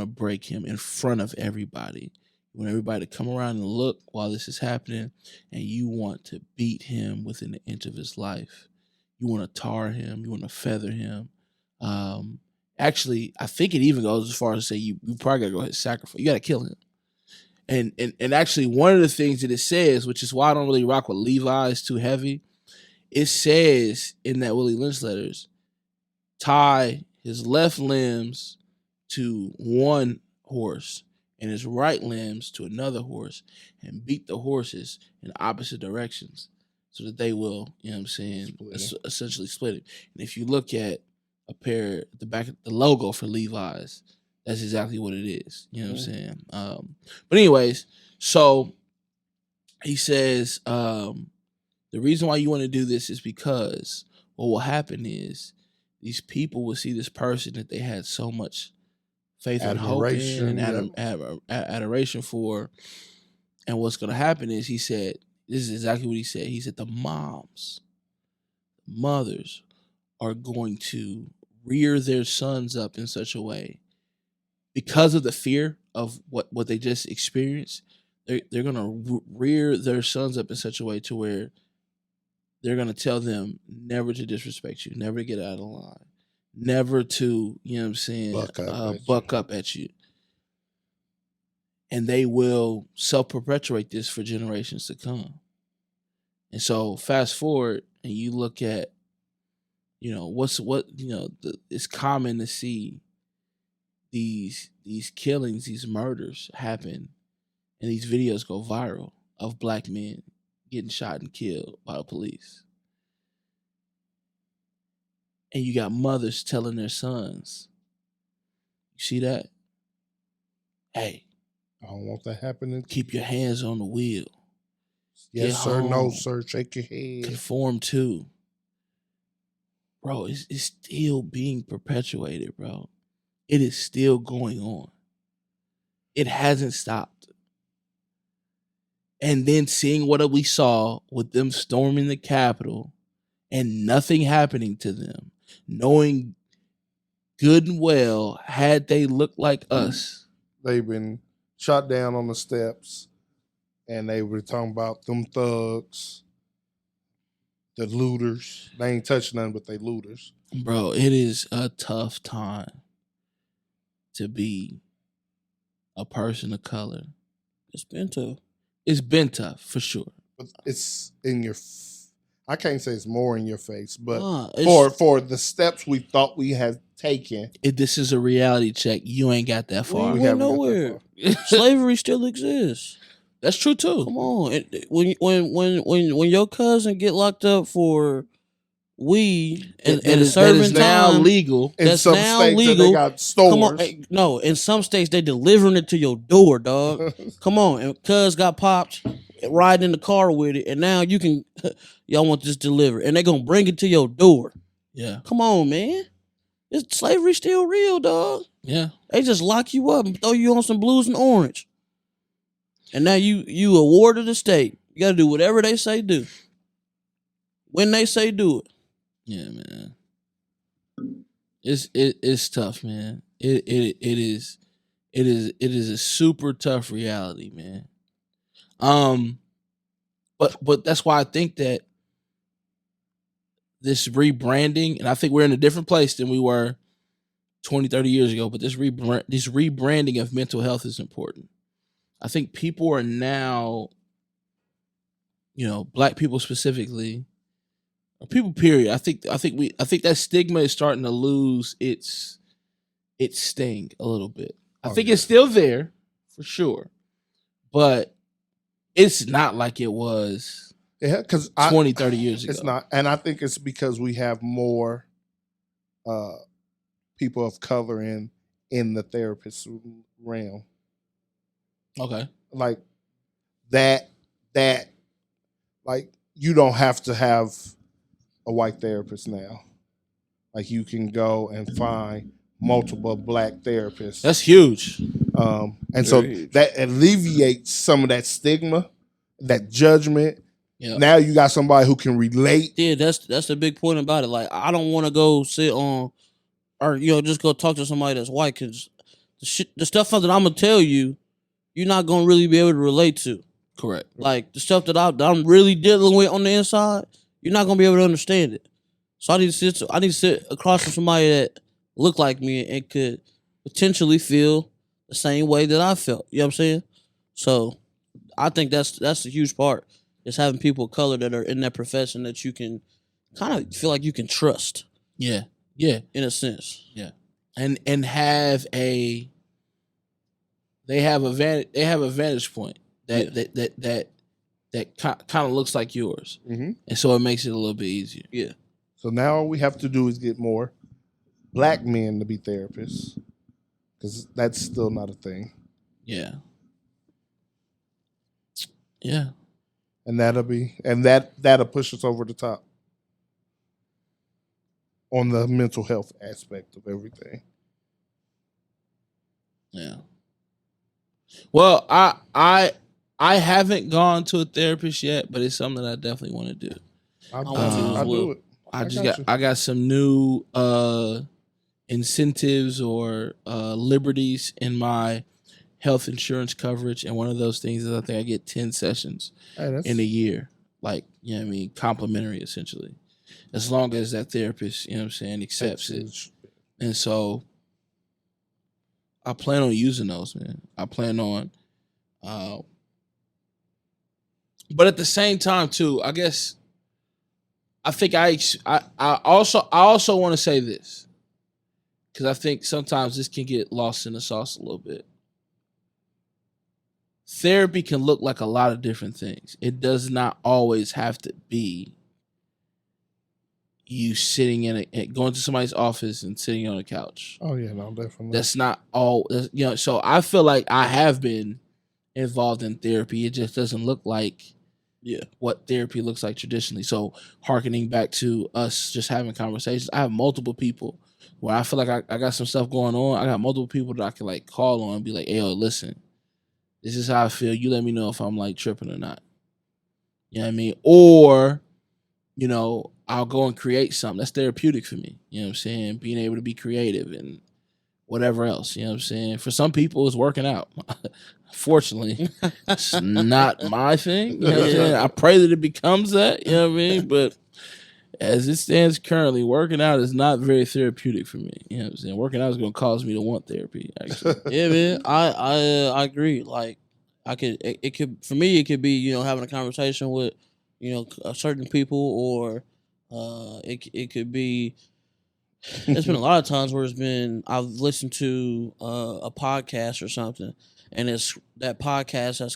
break him in front of everybody. You want everybody to come around and look while this is happening, and you want to beat him within an inch of his life. You want to tar him. You want to feather him. Actually, I think it even goes as far as to say you probably got to go ahead and sacrifice. You got to kill him. And actually, one of the things that it says, which is why I don't really rock with Levi's too heavy, it says in that Willie Lynch letters, tie his left limbs to one horse and his right limbs to another horse, and beat the horses in opposite directions so that they will, essentially split it. And if you look at the back of the logo for Levi's, that's exactly what it is. You know what I'm saying? But anyways, so he says, the reason why you want to do this is because what will happen is these people will see this person that they had so much faith and hope in and adoration for. And what's going to happen is, he said, this is exactly what he said. He said the mothers are going to rear their sons up in such a way, because of the fear of what they just experienced, they're going to rear their sons up in such a way to where they're going to tell them never to disrespect you, never to get out of line, never to, buck up at you. And they will self-perpetuate this for generations to come. And so fast forward and you look at, it's common to see these killings, these murders happen, and these videos go viral of black men getting shot and killed by the police. And you got mothers telling their sons, you see that? hey, I don't want that happening. keep your hands on the wheel. Yes, Get sir. home. No, sir. Shake your head. Conform to. Bro, it's still being perpetuated, bro. It is still going on. It hasn't stopped. And then seeing what we saw with them storming the Capitol and nothing happening to them, knowing good and well, had they looked like us, They've been shot down on the steps, and they were talking about them thugs, the looters. They ain't touching nothing but they looters. bro, it is a tough time to be a person of color. It's been tough. It's been tough, for sure. But it's in your. I can't say it's more in your face, but Nah, for the steps we thought we had taken, If this is a reality check, you ain't got that far. we haven't went got that nowhere. far. Slavery still exists. That's true too. Come on, when your cousin get locked up for weed and that serving is now time, legal. in That's some now states legal. they got stores. come on, no, in some states they delivering it to your door, dog. Come on, and cuz got popped riding in the car with it, and now you can, y'all want this delivered, and they gonna bring it to your door. Yeah. Come on, man. Slavery still real, dog. Yeah. They just lock you up and throw you on some blues and orange. And now you a ward of the state. You gotta do whatever they say do. When they say do it. Yeah, man. It's tough, man. It is a super tough reality, man. But that's why I think that this rebranding, and I think we're in a different place than we were 20, 30 years ago, but this rebranding of mental health is important. I think people are now, Black people specifically, or people period. I think that stigma is starting to lose its sting a little bit. I think it's still there for sure, but it's not like it was 20, 30 years ago. It's not, and I think it's because we have more people of color in the therapist realm. Okay. Like that like you don't have to have a white therapist now. Like you can go and find multiple Black therapists. That's huge. And so that alleviates some of that stigma, that judgment. Yep. Now you got somebody who can relate. Yeah, that's the big point about it. Like, I don't want to go sit on, or just go talk to somebody that's white, because the stuff that I'm gonna tell you, you're not gonna really be able to relate to. Correct. Like the stuff that I'm really dealing with on the inside, you're not gonna be able to understand it. So I need to sit across from somebody that look like me and could potentially feel the same way that I felt. You know what I'm saying? So I think that's a huge part. Is having people of color that are in that profession that you can kind of feel like you can trust. Yeah. Yeah. In a sense. Yeah. And have a vantage point that kind of looks like yours. Mm-hmm. And so it makes it a little bit easier. Yeah. So now all we have to do is get more Black men to be therapists, because that's still not a thing. Yeah. Yeah. And that'll push us over the top on the mental health aspect of everything. Yeah. Well, I haven't gone to a therapist yet, but it's something that I definitely want to do. I do it. I got some new incentives or liberties in my health insurance coverage, and one of those things is I think I get 10 sessions in a year, like, complimentary essentially, as long as that therapist, accepts it. And so I plan on using those, man. I plan on but at the same time too, I guess I think I also want to say this, because I think sometimes this can get lost in the sauce a little bit. Therapy can look like a lot of different things. It does not always have to be you sitting going to somebody's office and sitting on a couch. Oh yeah, no, definitely. That's not all. So I feel like I have been involved in therapy. It just doesn't look like what therapy looks like traditionally. So hearkening back to us just having conversations, I have multiple people where I feel like I got some stuff going on. I got multiple people that I can like call on and be like, hey, yo, listen, this is how I feel. You let me know if I'm like tripping or not. You know what I mean? Or, I'll go and create something that's therapeutic for me. You know what I'm saying? Being able to be creative and whatever else. You know what I'm saying? For some people, it's working out. Fortunately, it's not my thing. You know what I'm saying? I pray that it becomes that. You know what I mean? But as it stands currently, working out is not very therapeutic for me. You know what I'm saying? Working out is going to cause me to want therapy, actually. Yeah, man. I agree. Like, it could for me, it could be, having a conversation with, certain people, or it could be. There's been a lot of times where I've listened to a podcast or something, and that podcast has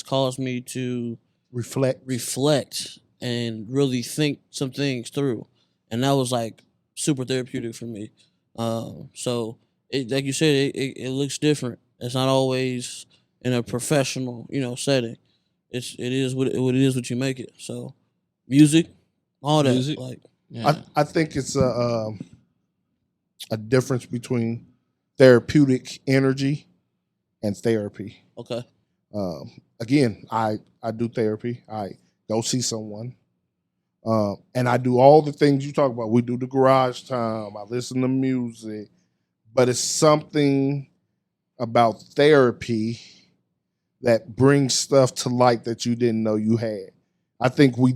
caused me to reflect and really think some things through, and that was like super therapeutic for me. So like you said, it looks different. It's not always in a professional, setting. It is what it is what you make it. So music, all that. Music. Like, I think it's a difference between therapeutic energy and therapy. Okay. Again, I do therapy. I go see someone. And I do all the things you talk about. We do the garage time. I listen to music. But it's something about therapy that brings stuff to light that you didn't know you had. I think we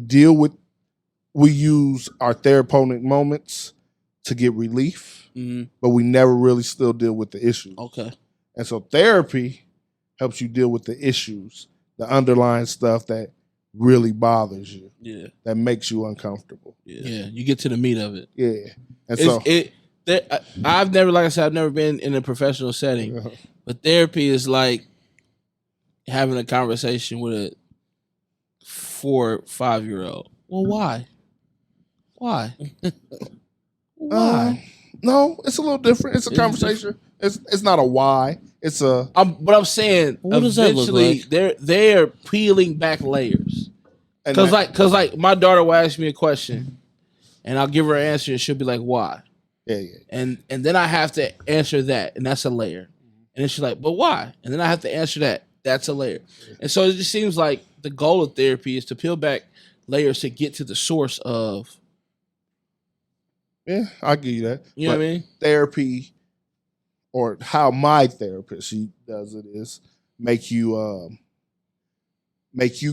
use our therapeutic moments to get relief, but we never really still deal with the issues. Okay. And so therapy helps you deal with the issues, the underlying stuff that really bothers you. Yeah. That makes you uncomfortable. Yeah. You get to the meat of it. Yeah. And I've never been in a professional setting, but therapy is like having a conversation with a 4 or 5-year-old. Well, why? Why? No, it's a little different. It's a conversation. It's not a why. It's a. But I'm saying, what does that look like? they're peeling back layers. Because like my daughter will ask me a question, and I'll give her an answer, and she'll be like, "Why?" Yeah. And then I have to answer that, and that's a layer. And then she's like, "But why?" And then I have to answer that. That's a layer. And so it just seems like the goal of therapy is to peel back layers to get to the source of. Yeah, I'll give you that. You know what I mean? Therapy, or how my therapist, she does it, is make you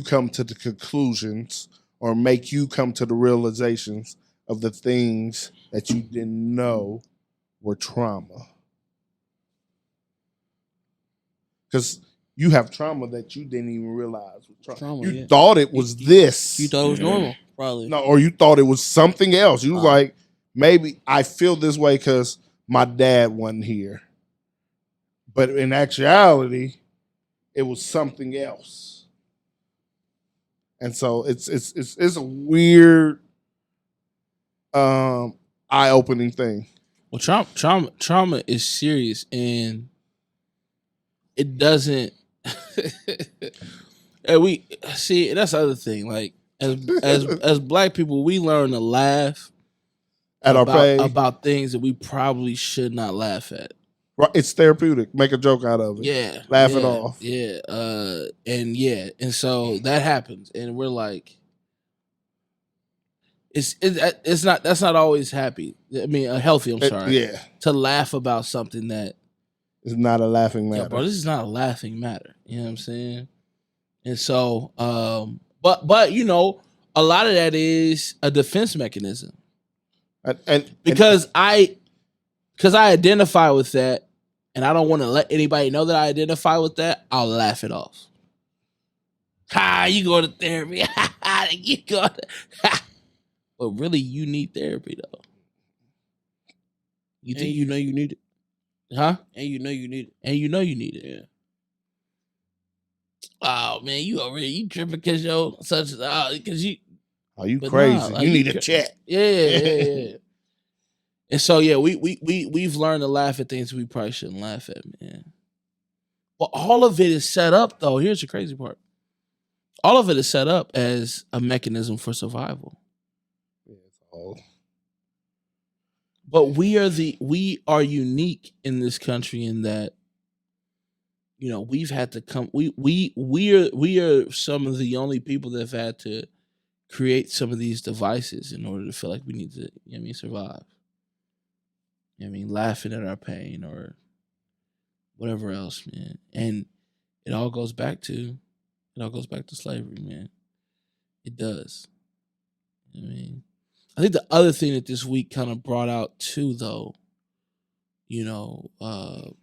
come to the conclusions, or make you come to the realizations of the things that you didn't know were trauma. Because you have trauma that you didn't even realize was trauma. You thought it was this. You thought it was normal, probably. No, or you thought it was something else. You was like, maybe I feel this way because my dad wasn't here. But in actuality, it was something else. And so it's a weird, eye-opening thing. Well, trauma is serious, and it doesn't. And we see that's the other thing. Like as Black people, we learn to laugh at our pain about things that we probably should not laugh at. Right, it's therapeutic. Make a joke out of it. Yeah, laugh it off. Yeah, and so that happens, and we're like, it's not. That's not always happy. I mean, healthy. I'm sorry. To laugh about something that is not a laughing matter. Yeah, bro, this is not a laughing matter. You know what I'm saying? And so, but a lot of that is a defense mechanism. Because I identify with that, and I don't want to let anybody know that I identify with that, I'll laugh it off. Ha, you go to therapy. You go to, but really, you need therapy though. You think you know you need it, huh? And you know you need it, Yeah. Oh man, you tripping because because you. Oh, you crazy. Nah, you need a check. Yeah. And so, yeah, we've learned to laugh at things we probably shouldn't laugh at, man. But all of it is set up, though. Here's the crazy part. All of it is set up as a mechanism for survival. But we are unique in this country in that, you know, we've had to come. We are some of the only people that have had to create some of these devices in order to feel like we need to, survive. Laughing at our pain or whatever else, man. And it all goes back to slavery, man. It does. I think the other thing that this week kind of brought out too, though,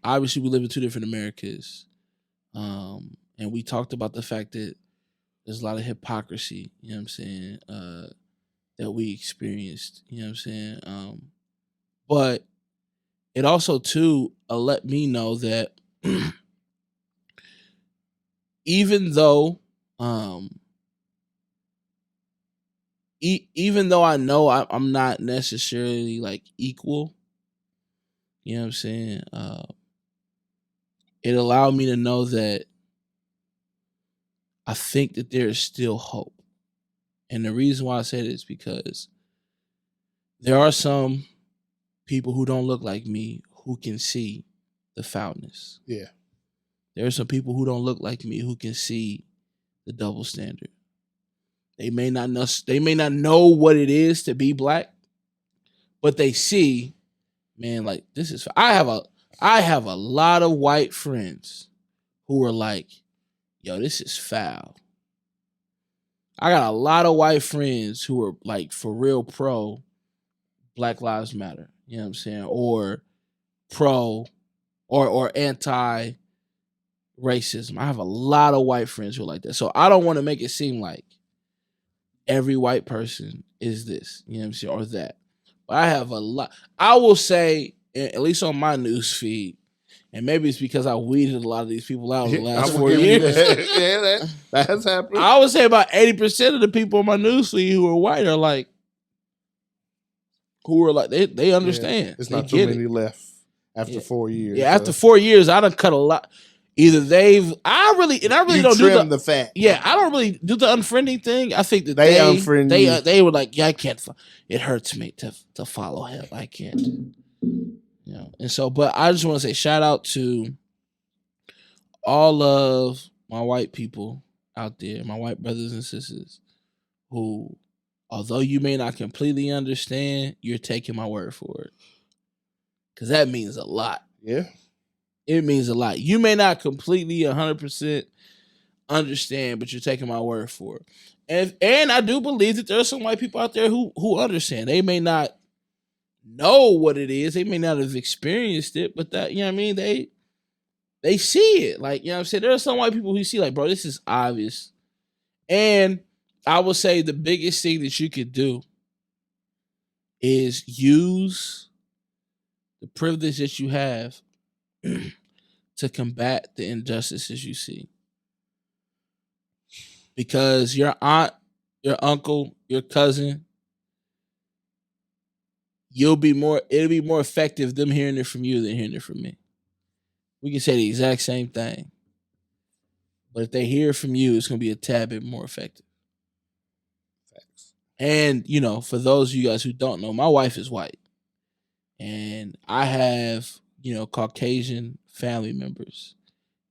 obviously we live in two different Americas. And we talked about the fact that there's a lot of hypocrisy, that we experienced, but it also too let me know that even though I know I'm not necessarily like equal, it allowed me to know that I think that there is still hope. And the reason why I say this is because there are some people who don't look like me who can see the foulness. Yeah. There are some people who don't look like me who can see the double standard. They may not know what it is to be black, but they see, man, like this is. I have a lot of white friends who are like, yo, this is foul. I got a lot of white friends who are like for real pro Black Lives Matter. You know what I'm saying? Or pro or anti racism. I have a lot of white friends who are like that. So I don't want to make it seem like every white person is this, you know what I'm saying, or that. But I have a lot. I will say, at least on my news feed, and maybe it's because I weeded a lot of these people out in the last 4 years. Yeah, that has happened. I would say about 80% of the people on my news feed who are white are like, they understand. Yeah, it's not too many left after 4 years. Yeah, after 4 years, I done cut a lot. Either I really don't do the fat. Yeah, I don't really do the unfriending thing. I think that they unfriend you. They were like, yeah, I can't. It hurts me to follow him. I can't. And so, but I just want to say shout out to all of my white people out there, my white brothers and sisters, who, although you may not completely understand, you're taking my word for it, because that means a lot. Yeah. It means a lot. You may not completely 100% understand, but you're taking my word for it. And I do believe that there are some white people out there who understand. They may not know what it is. They may not have experienced it, but that, they see it. Like, what I'm saying? There are some white people who see like, bro, this is obvious. And I will say the biggest thing that you could do is use the privilege that you have to combat the injustices you see. Because your aunt, your uncle, your cousin, it'll be more effective them hearing it from you than hearing it from me. We can say the exact same thing, but if they hear it from you, it's going to be a tad bit more effective. Facts. And, for those of you guys who don't know, my wife is white. And I have, Caucasian family members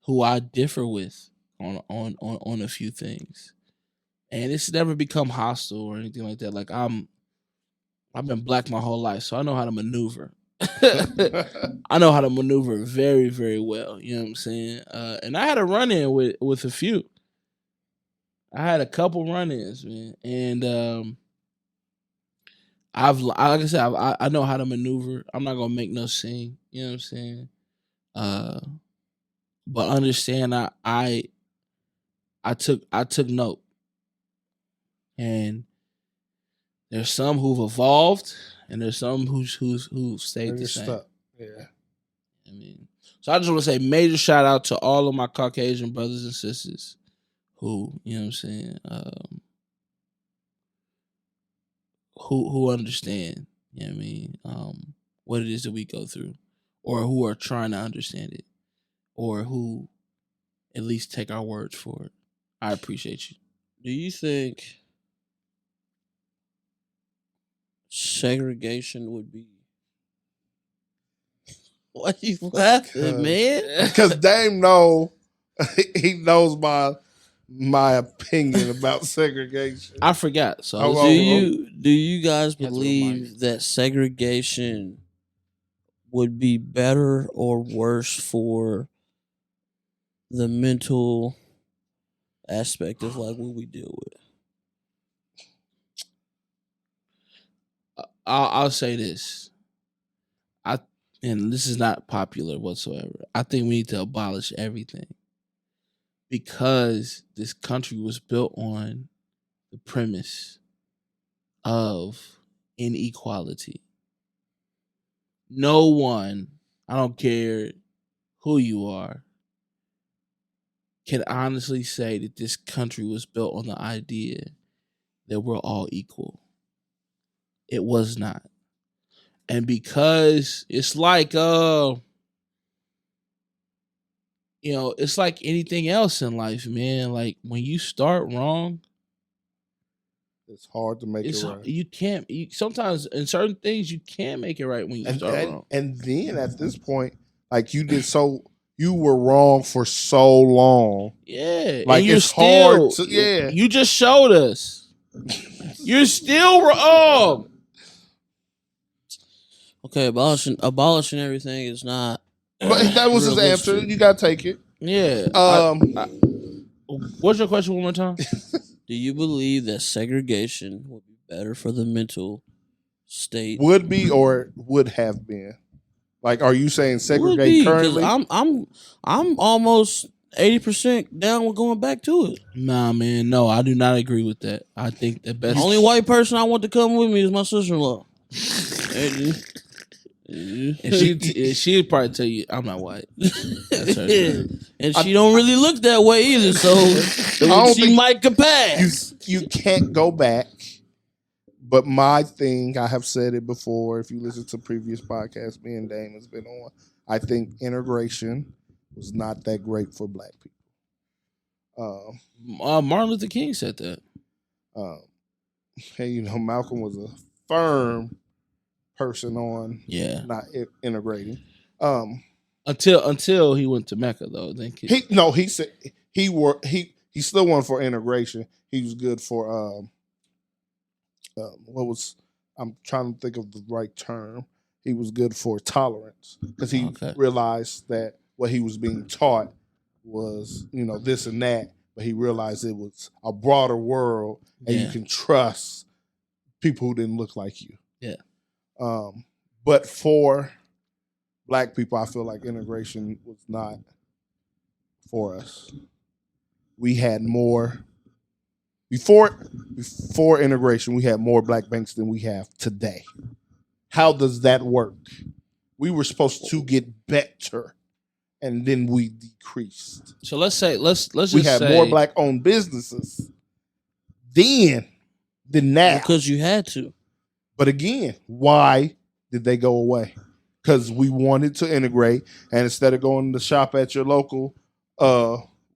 who I differ with on a few things. And it's never become hostile or anything like that. Like I've been black my whole life, so I know how to maneuver. I know how to maneuver very, very well. You know what I'm saying? And I had a run-in with a few. I had a couple run-ins, man. And like I said, I know how to maneuver. I'm not gonna make no scene. You know what I'm saying? But understand, I took note, and there's some who've evolved, and there's some who've stayed the same. Stuck. Yeah. So I just want to say major shout out to all of my Caucasian brothers and sisters who, who understand, you know what I mean, what it is that we go through, or who are trying to understand it, or who at least take our words for it. I appreciate you. Do you think segregation would be? Why you laughing, man? Because Dame he knows my opinion about segregation. I forgot. So do you guys believe that segregation would be better or worse for the mental aspect of like what we deal with? I'll say this. And this is not popular whatsoever. I think we need to abolish everything, because this country was built on the premise of inequality. No one, I don't care who you are, can honestly say that this country was built on the idea that we're all equal. It was not. And because it's like it's like anything else in life, man. Like when you start wrong, it's hard to make it right. You can't. Sometimes in certain things you can't make it right when you start wrong. And then at this point, like you were wrong for so long. Yeah, like and it's hard. You just showed us. You're still wrong. Okay, abolishing everything is not. But that was his answer. You gotta take it. Yeah. What's your question one more time? Do you believe that segregation would be better for the mental state? Would be or would have been? Like, are you saying segregate currently? I'm almost 80% down with going back to it. Nah, man. No, I do not agree with that. I think the best. Only white person I want to come with me is my sister-in-law. And she'd probably tell you I'm not white. That's her. And she don't really look that way either, so she might compass. You can't go back. But my thing, I have said it before. If you listen to previous podcasts, me and Dame has been on. I think integration was not that great for Black people. Martin Luther King said that. And Malcolm was a firm person on not integrating. Until he went to Mecca though. He said he still won for integration. He was good for I'm trying to think of the right term. He was good for tolerance because he realized that what he was being taught was this and that, but he realized it was a broader world and you can trust people who didn't look like you. Yeah. But for Black people, I feel like integration was not for us. We had more before integration. We had more Black banks than we have today. How does that work? We were supposed to get better, and then we decreased. So let's just we had more Black-owned businesses than now because you had to. But again, why did they go away? Because we wanted to integrate, and instead of going to shop at your local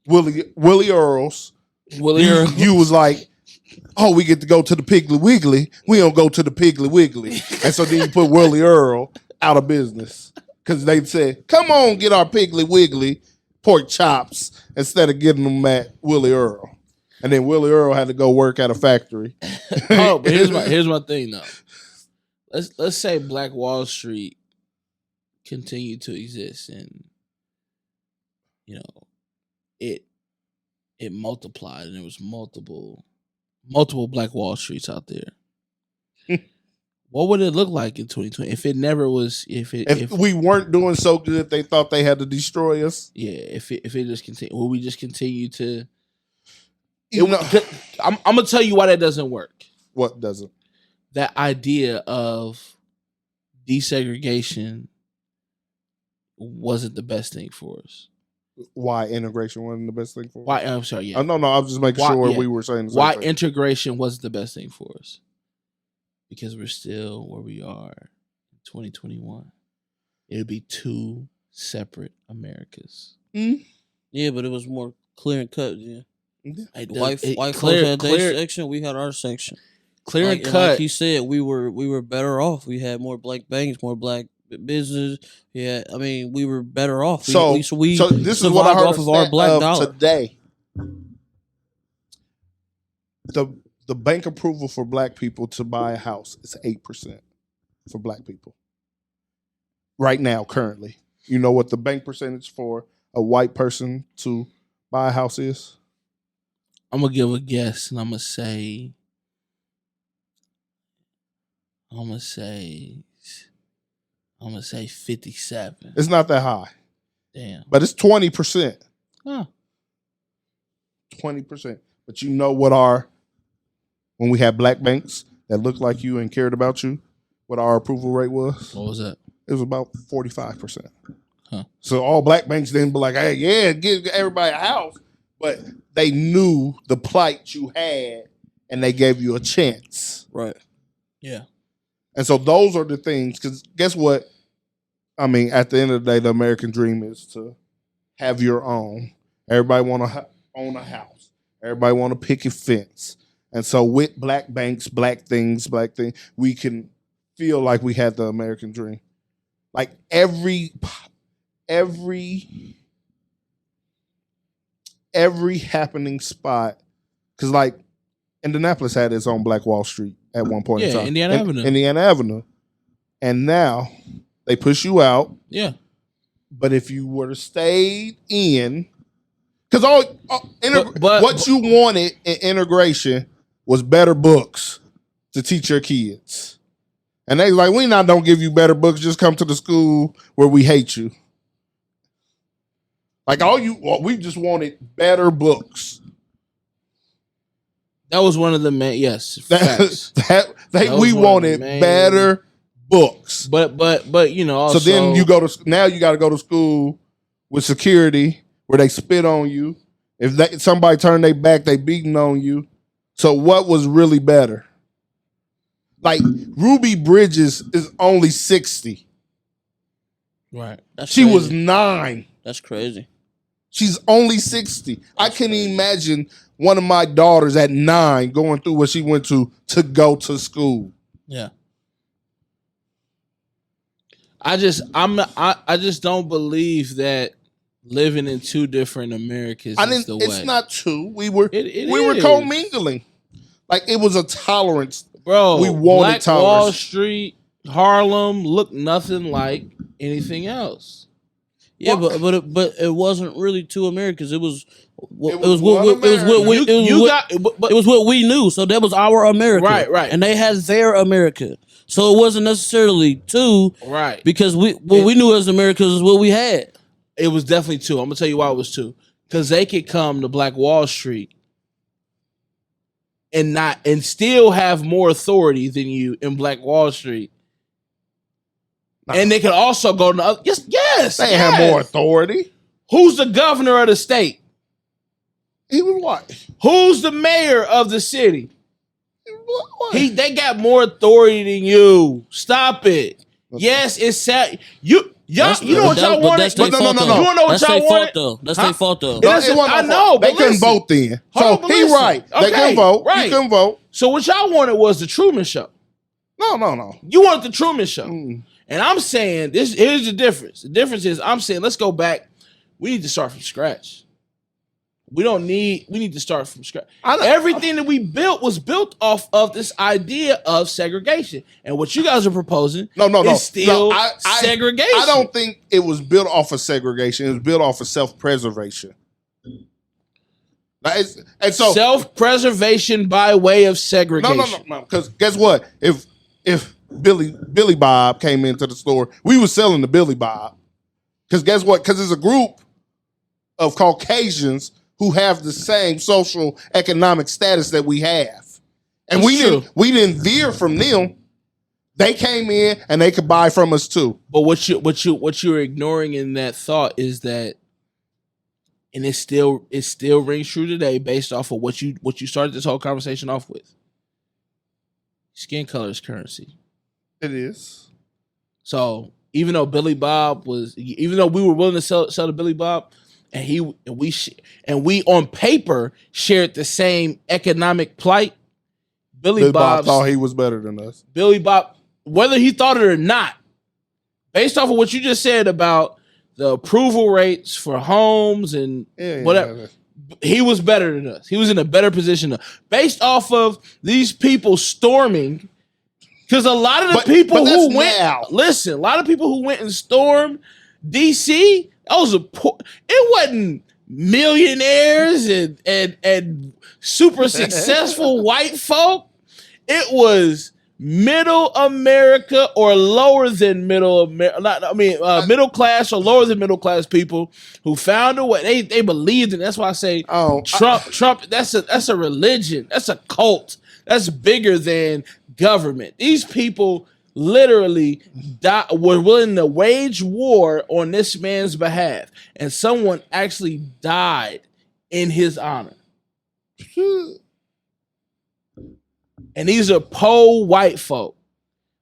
Willie Earl's, you was like, oh, we get to go to the Piggly Wiggly. We don't go to the Piggly Wiggly. And so then you put Willie Earl out of business. Because they said, come on, get our Piggly Wiggly pork chops instead of getting them at Willie Earl. And then Willie Earl had to go work at a factory. But here's my thing though. Let's say Black Wall Street continued to exist, and it multiplied, and there was multiple Black Wall Streets out there. What would it look like in 2020 if it never was? If we weren't doing so good, they thought they had to destroy us. Yeah, if it just continued, will we just continue to? I'm gonna tell you why that doesn't work. What doesn't? That idea of desegregation wasn't the best thing for us. Why integration wasn't the best thing for us? Why? I'm sorry. Yeah. No. I was just making sure we were saying the same why thing. Integration wasn't the best thing for us. because we're still where we are in 2021. It would be two separate Americas. Mm. Yeah, but it was more clear and cut. Yeah, Like white folks clear, had their section, we had our section. clear Like, and cut. like he said, we were better off. We had more black banks, more black business. Yeah, I mean, we were better off. So this is what I heard off of our black dollar today. The bank approval for black people to buy a house is 8% for black people. Right now, currently. You know what the bank percentage for a white person to buy a house is? I'm gonna give a guess, and I'm gonna say 57. It's not that high. Damn. But it's 20%. Huh. 20%. But you know what when we had black banks that looked like you and cared about you, what our approval rate was? What was that? It was about 45%. Huh. So all black banks didn't be like, hey, yeah, give everybody a house. But they knew the plight you had and they gave you a chance. right. Yeah. And so those are the things, because guess what? I mean, at the end of the day, the American dream is to have your own. Everybody want to own a house. Everybody want a picket fence. And so with black banks, black things, we can feel like we had the American dream. Like every happening spot, because like Indianapolis had its own Black Wall Street at one point in time. Indiana Avenue. And now they push you out. Yeah. But if you were to stay in, because what you wanted in integration was better books to teach your kids. And they like, don't give you better books, just come to the school where we hate you. Like we just wanted better books. That was one of the main, yes. Facts. We wanted better books. But you know, also, so then you got to go to school with security where they spit on you. If somebody turned their back, they beating on you. So what was really better? Like Ruby Bridges is only 60. Right. She was 9. That's crazy. She's only 60. I couldn't imagine one of my daughters at 9 going through what she went to go to school. Yeah. I just don't believe that living in two different Americas is the way. It's not two. We were commingling. Like it was a tolerance. Bro, we wanted Black tolerance. Wall Street, Harlem looked nothing like anything else. Yeah, but it wasn't really two Americas. It was what we knew. So that was our America, right. And they had their America. So it wasn't necessarily two, right? Because we knew as Americans is what we had. It was definitely two. I'm gonna tell you why it was two. Because they could come to Black Wall Street and still have more authority than you in Black Wall Street. And they could also go to the other. Yes. They have more authority. Who's the governor of the state? He was white. Who's the mayor of the city? What? They got more authority than you. Stop it. Yes, it's sad. You know what y'all wanted? No. You want to know what y'all wanted? That's their fault though. I know. They couldn't vote then. So he right. They couldn't vote. Right. He couldn't vote. So what y'all wanted was the Truman Show. No. You wanted the Truman Show. And I'm saying, here's the difference. The difference is I'm saying, let's go back. We need to start from scratch. We need to start from scratch. Everything that we built was built off of this idea of segregation. And what you guys are proposing is still segregation. I don't think it was built off of segregation. It was built off of self-preservation. And so self-preservation by way of segregation. No. Because guess what? If Billy Bob came into the store, we were selling the Billy Bob. Because guess what? Because there's a group of Caucasians who have the same social economic status that we have. And we didn't veer from them. They came in and they could buy from us too. But what you're ignoring in that thought is that, and it still rings true today based off of what you started this whole conversation off with. skin color is currency. It is. So even though we were willing to sell to Billy Bob, and we on paper shared the same economic plight, Billy Bob thought he was better than us. Billy Bob, whether he thought it or not, based off of what you just said about the approval rates for homes and whatever, he was better than us. He was in a better position. Based off of these people storming, because a lot of the people who went, a lot of people who went and stormed DC, it wasn't millionaires and super successful white folk. It was middle America or lower than middle America. Middle class or lower than middle class people who found a way. They believed in. That's why I say Trump. That's a religion. That's a cult. That's bigger than government. These people literally were willing to wage war on this man's behalf, and someone actually died in his honor. And these are poor white folk.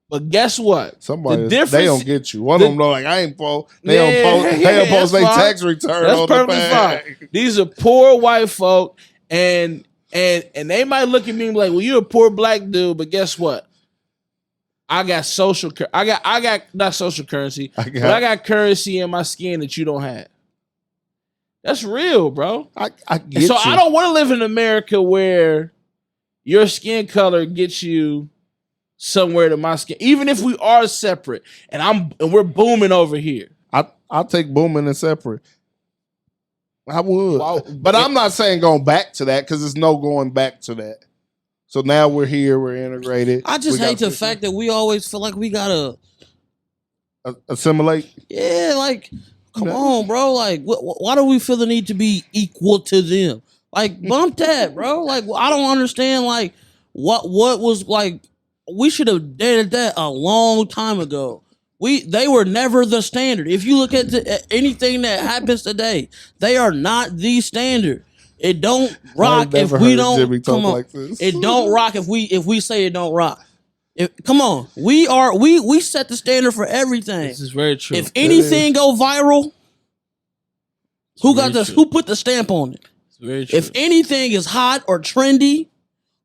But guess what? Somebody they don't get you. One of them know like I ain't poor. They don't post their tax return. That's on perfectly fine. These are poor white folk, and they might look at me like, well, you're a poor black dude, but guess what? I got I got not social currency, but I got currency in my skin that you don't have. That's real, bro. I get so you. I don't want to live in America where your skin color gets you somewhere to my skin, even if we are separate and we're booming over here. I'll take booming and separate. I would, but I'm not saying going back to that because there's no going back to that. So now we're here, we're integrated. I just hate the fact that we always feel like we gotta assimilate. Yeah, like come on, bro. Like, why do we feel the need to be equal to them? Like, bump that, bro. Like, I don't understand. Like, what was like? We should have did that a long time ago. They were never the standard. If you look at anything that happens today, they are not the standard. It don't rock if we don't come on. Like this. It don't rock if we say it don't rock. Come on, we set the standard for everything. This is very true. If anything go viral, who put the stamp on it? It's very true. If anything is hot or trendy,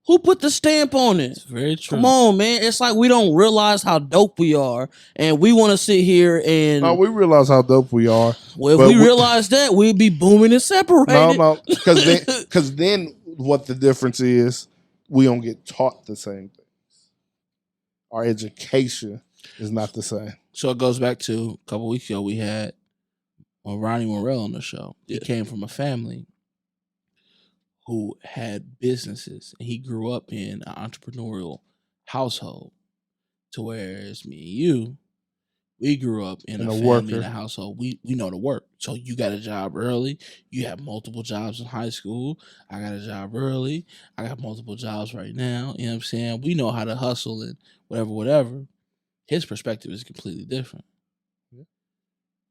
who put the stamp on it? It's very true. Come on, man. It's like we don't realize how dope we are, and we want to sit here and. No, we realize how dope we are. Well, if we realize that, we'd be booming and separated. No, because then what the difference is, we don't get taught the same things. Our education is not the same. So it goes back to a couple weeks ago, we had Ronnie Morrell on the show. He came from a family who had businesses, and he grew up in an entrepreneurial household. To whereas me and you, we grew up in a family, in a household. We know the work. So you got a job early. You have multiple jobs in high school. I got a job early. I got multiple jobs right now. You know what I'm saying? We know how to hustle and whatever. His perspective is completely different. Yeah.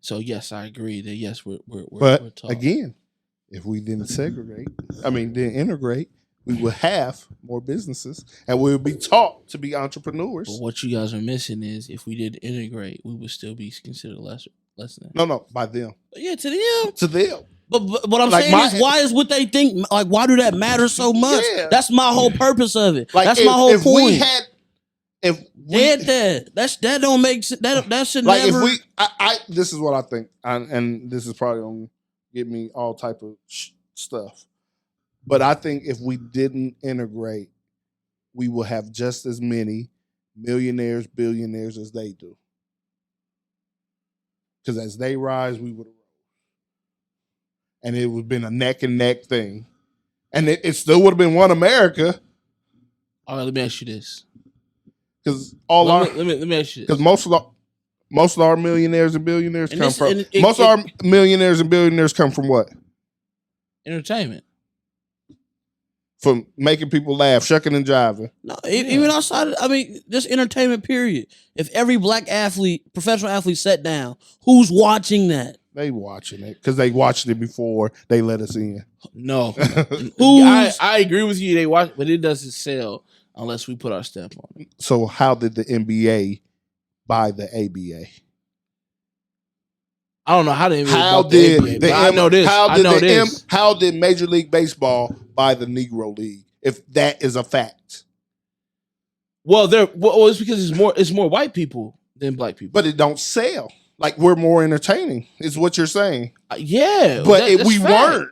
So yes, I agree that yes, we're taught. Again, if we didn't didn't integrate, we would have more businesses and we would be taught to be entrepreneurs. But what you guys are missing is if we didn't integrate, we would still be considered less than. No, by them. Yeah, to them. To them. But what I'm saying is, why is what they think, like, why do that matter so much? Yeah. That's my whole purpose of it. Like, that's my whole point. That don't make sense. That should like never. If this is what I think, and this is probably gonna get me all type of stuff. But I think if we didn't integrate, we will have just as many millionaires, billionaires as they do. Because as they rise, we would have rose. And it would have been a neck and neck thing. And it still would have been one America. All right, let me ask you this. Because let me ask you this. Because most of our millionaires and billionaires our millionaires and billionaires come from what? Entertainment. From making people laugh, shucking and jiving. No, even outside just entertainment, period. If every black athlete, professional athlete sat down, who's watching that? They watching it because they watched it before they let us in. No. I agree with you. They watch, but it doesn't sell unless we put our stamp on it. So how did the NBA buy the ABA? I don't know how the NBA bought the ABA, but I know this. How did Major League Baseball buy the Negro League? If that is a fact. Well, it's because it's more white people than black people. But it don't sell. Like, we're more entertaining, is what you're saying. Yeah. But we weren't.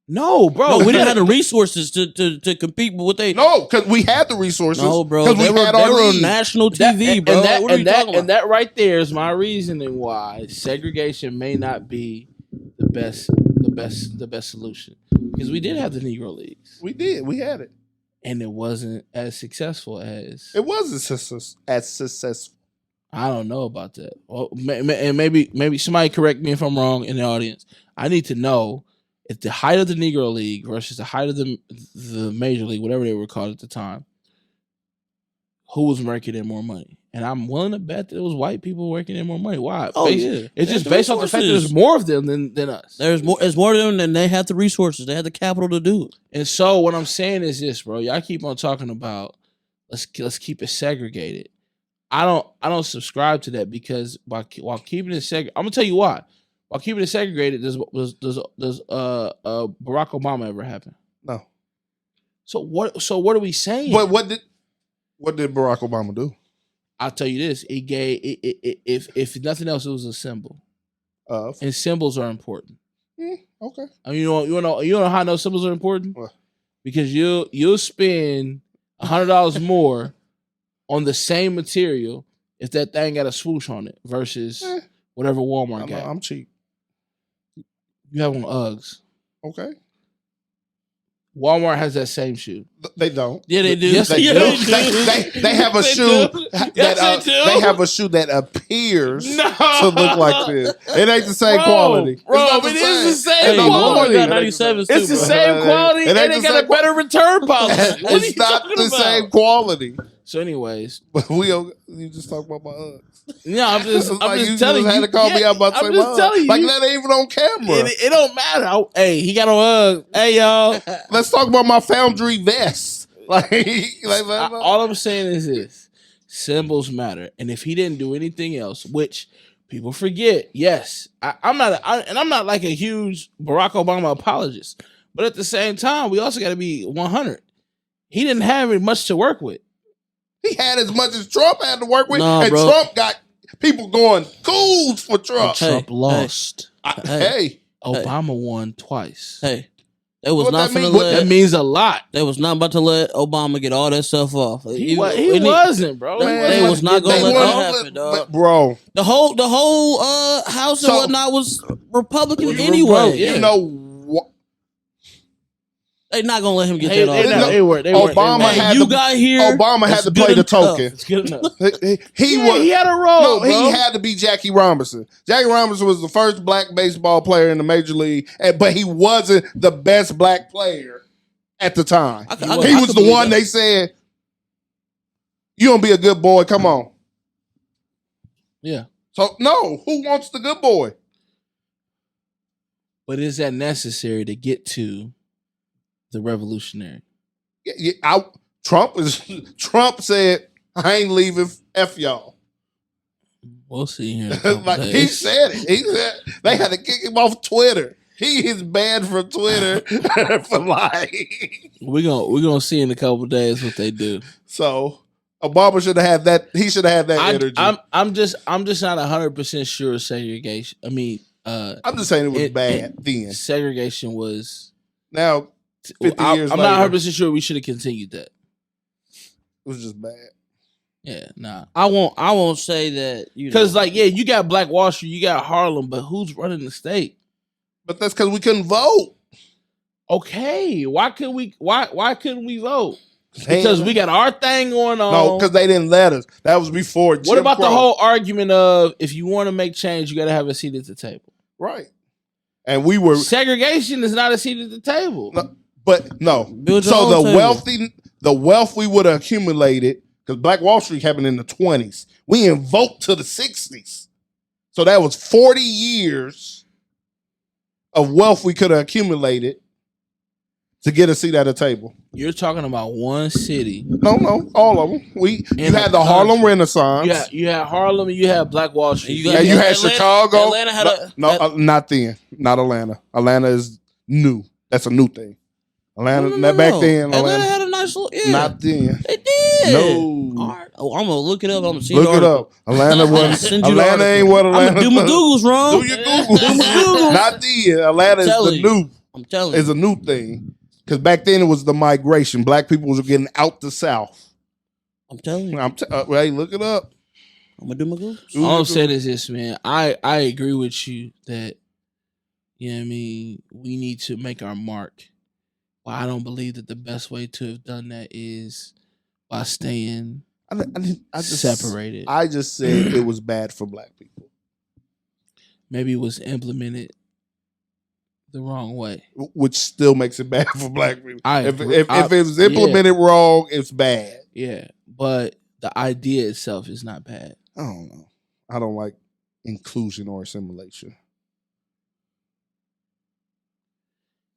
No, bro. No, we didn't have the resources to compete with what they. No, because we had the resources. No, bro. Because they were on national TV, bro. What are you talking about? And that right there is my reasoning why segregation may not be the best solution. Because we did have the Negro Leagues. We did. We had it. And it wasn't as successful as... It wasn't as successful. I don't know about that. Well, and maybe somebody correct me if I'm wrong in the audience. I need to know if the height of the Negro League versus the height of the Major League, whatever they were called at the time, who was making in more money. And I'm willing to bet that it was white people working in more money. Why? Yeah. It's just based on the fact that there's more of them than us. There's more of them than they have the resources. They have the capital to do it. And so what I'm saying is this, bro. Y'all keep on talking about let's keep it segregated. I don't subscribe to that because while keeping it segregated, I'm gonna tell you why. While keeping it segregated, does Barack Obama ever happen? No. So what are we saying? But what did Barack Obama do? I'll tell you this: he gave if nothing else, it was a symbol. And symbols are important. Okay. I mean, you know how I know symbols are important? What? Because you'll spend $100 more on the same material if that thing got a swoosh on it versus whatever Walmart got. I'm cheap. You have on Uggs. Okay. Walmart has that same shoe. They don't. Yeah, they do. Yes, they do. They have a shoe that they have a shoe that appears to look like this. It ain't the same quality. It is the same quality. It's the same quality, and they got a better return policy. It's not the same quality. So, anyways, but you just talk about my Uggs. No, I'm just telling you. Had to call me out about I'm just telling you. Like that ain't even on camera. It don't matter. Hey, he got on Uggs. Hey, y'all. Let's talk about my Foundry vest. All I'm saying is this: symbols matter, and if he didn't do anything else, which people forget, yes, I'm not like a huge Barack Obama apologist, but at the same time, we also got to be 100. He didn't have much to work with. He had as much as Trump had to work with, and bro. Trump got people going cools for Trump. Trump lost. Obama won twice. Hey, they was not going to let. That means a lot. They was not about to let Obama get all that stuff off. He wasn't, bro. They was not going to let that happen, dog. Bro, the whole House and whatnot was Republican anyway. You know what? They not gonna let him get that off. They were. Obama had to play the token. It's good enough. He had a role. No, he had to be Jackie Robinson. Jackie Robinson was the first black baseball player in the major league, but he wasn't the best black player at the time. He was the one they said, "You gonna be a good boy? Come on." Yeah. So no, who wants the good boy? But is that necessary to get to the revolutionary? Trump said, "I ain't leaving. F y'all." We'll see here. He said it. He said they had to kick him off Twitter. He is banned from Twitter for lying. We're gonna see in a couple of days what they do. So Obama should have had that. He should have had that energy. I'm just not 100% sure segregation. I mean, I'm just saying it was bad then. Segregation was now. 50 years I'm later, not 100% sure we should have continued that. It was just bad. Yeah, nah. I won't say that, because you got Black Wall Street, you got Harlem, but who's running the state? But that's because we couldn't vote. Okay, why couldn't we vote? Because we got our thing going on. No, because they didn't let us. That was before. What about the whole argument of if you want to make change, you got to have a seat at the table? Right. And we were segregation is not a seat at the table. No, but no. So the wealth we would have accumulated, because Black Wall Street happened in the 20s. We invoked to the 60s. So that was 40 years of wealth we could have accumulated to get a seat at a table. You're talking about one city. No, all of them. You had the Harlem Renaissance. You had Harlem, and you had Black Wall Street. You had Atlanta, Chicago. Atlanta had not then. Not Atlanta. Atlanta is new. That's a new thing. Atlanta, no. back then. Atlanta had a nice little. Yeah, Not then. they did. No. All right. Oh, I'm gonna look it up. I'm gonna see. Look it up. Atlanta was. Atlanta ain't what Atlanta. I'm gonna do my Googles wrong. Do your Googles. Not then. Atlanta is the new. I'm telling you, it's a new thing. Because back then it was the migration. Black people was getting out the South. I'm telling you. Hey, look it up. I'm gonna do my Googles. All I'm saying is this, man. I agree with you that, you know what I mean, we need to make our mark. Well, I don't believe that the best way to have done that is by staying separated. I just said it was bad for black people. Maybe it was implemented the wrong way, which still makes it bad for black people. If it was implemented wrong, it's bad. Yeah, but the idea itself is not bad. I don't know. I don't like inclusion or assimilation.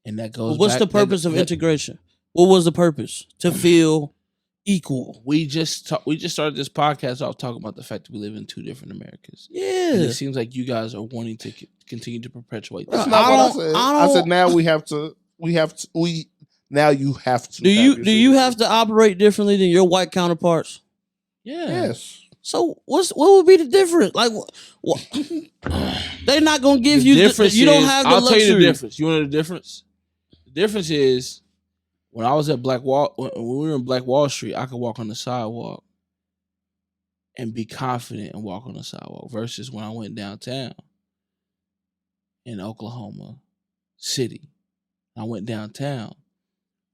And that goes. What's the purpose of integration? What was the purpose? To feel equal. We just started this podcast off talking about the fact that we live in two different Americas. Yeah, and it seems like you guys are wanting to continue to perpetuate. That's not what I said. I said now we have to. Now you have to. Do you have to operate differently than your white counterparts? Yeah. Yes. So what would be the difference? Like, what? They're not gonna give the you. Difference you don't have the luxury. I'll tell you the difference. You want to know the difference? The difference is when I was at when we were in Black Wall Street, I could walk on the sidewalk and be confident and walk on the sidewalk. Versus when I went downtown in Oklahoma City, I went downtown.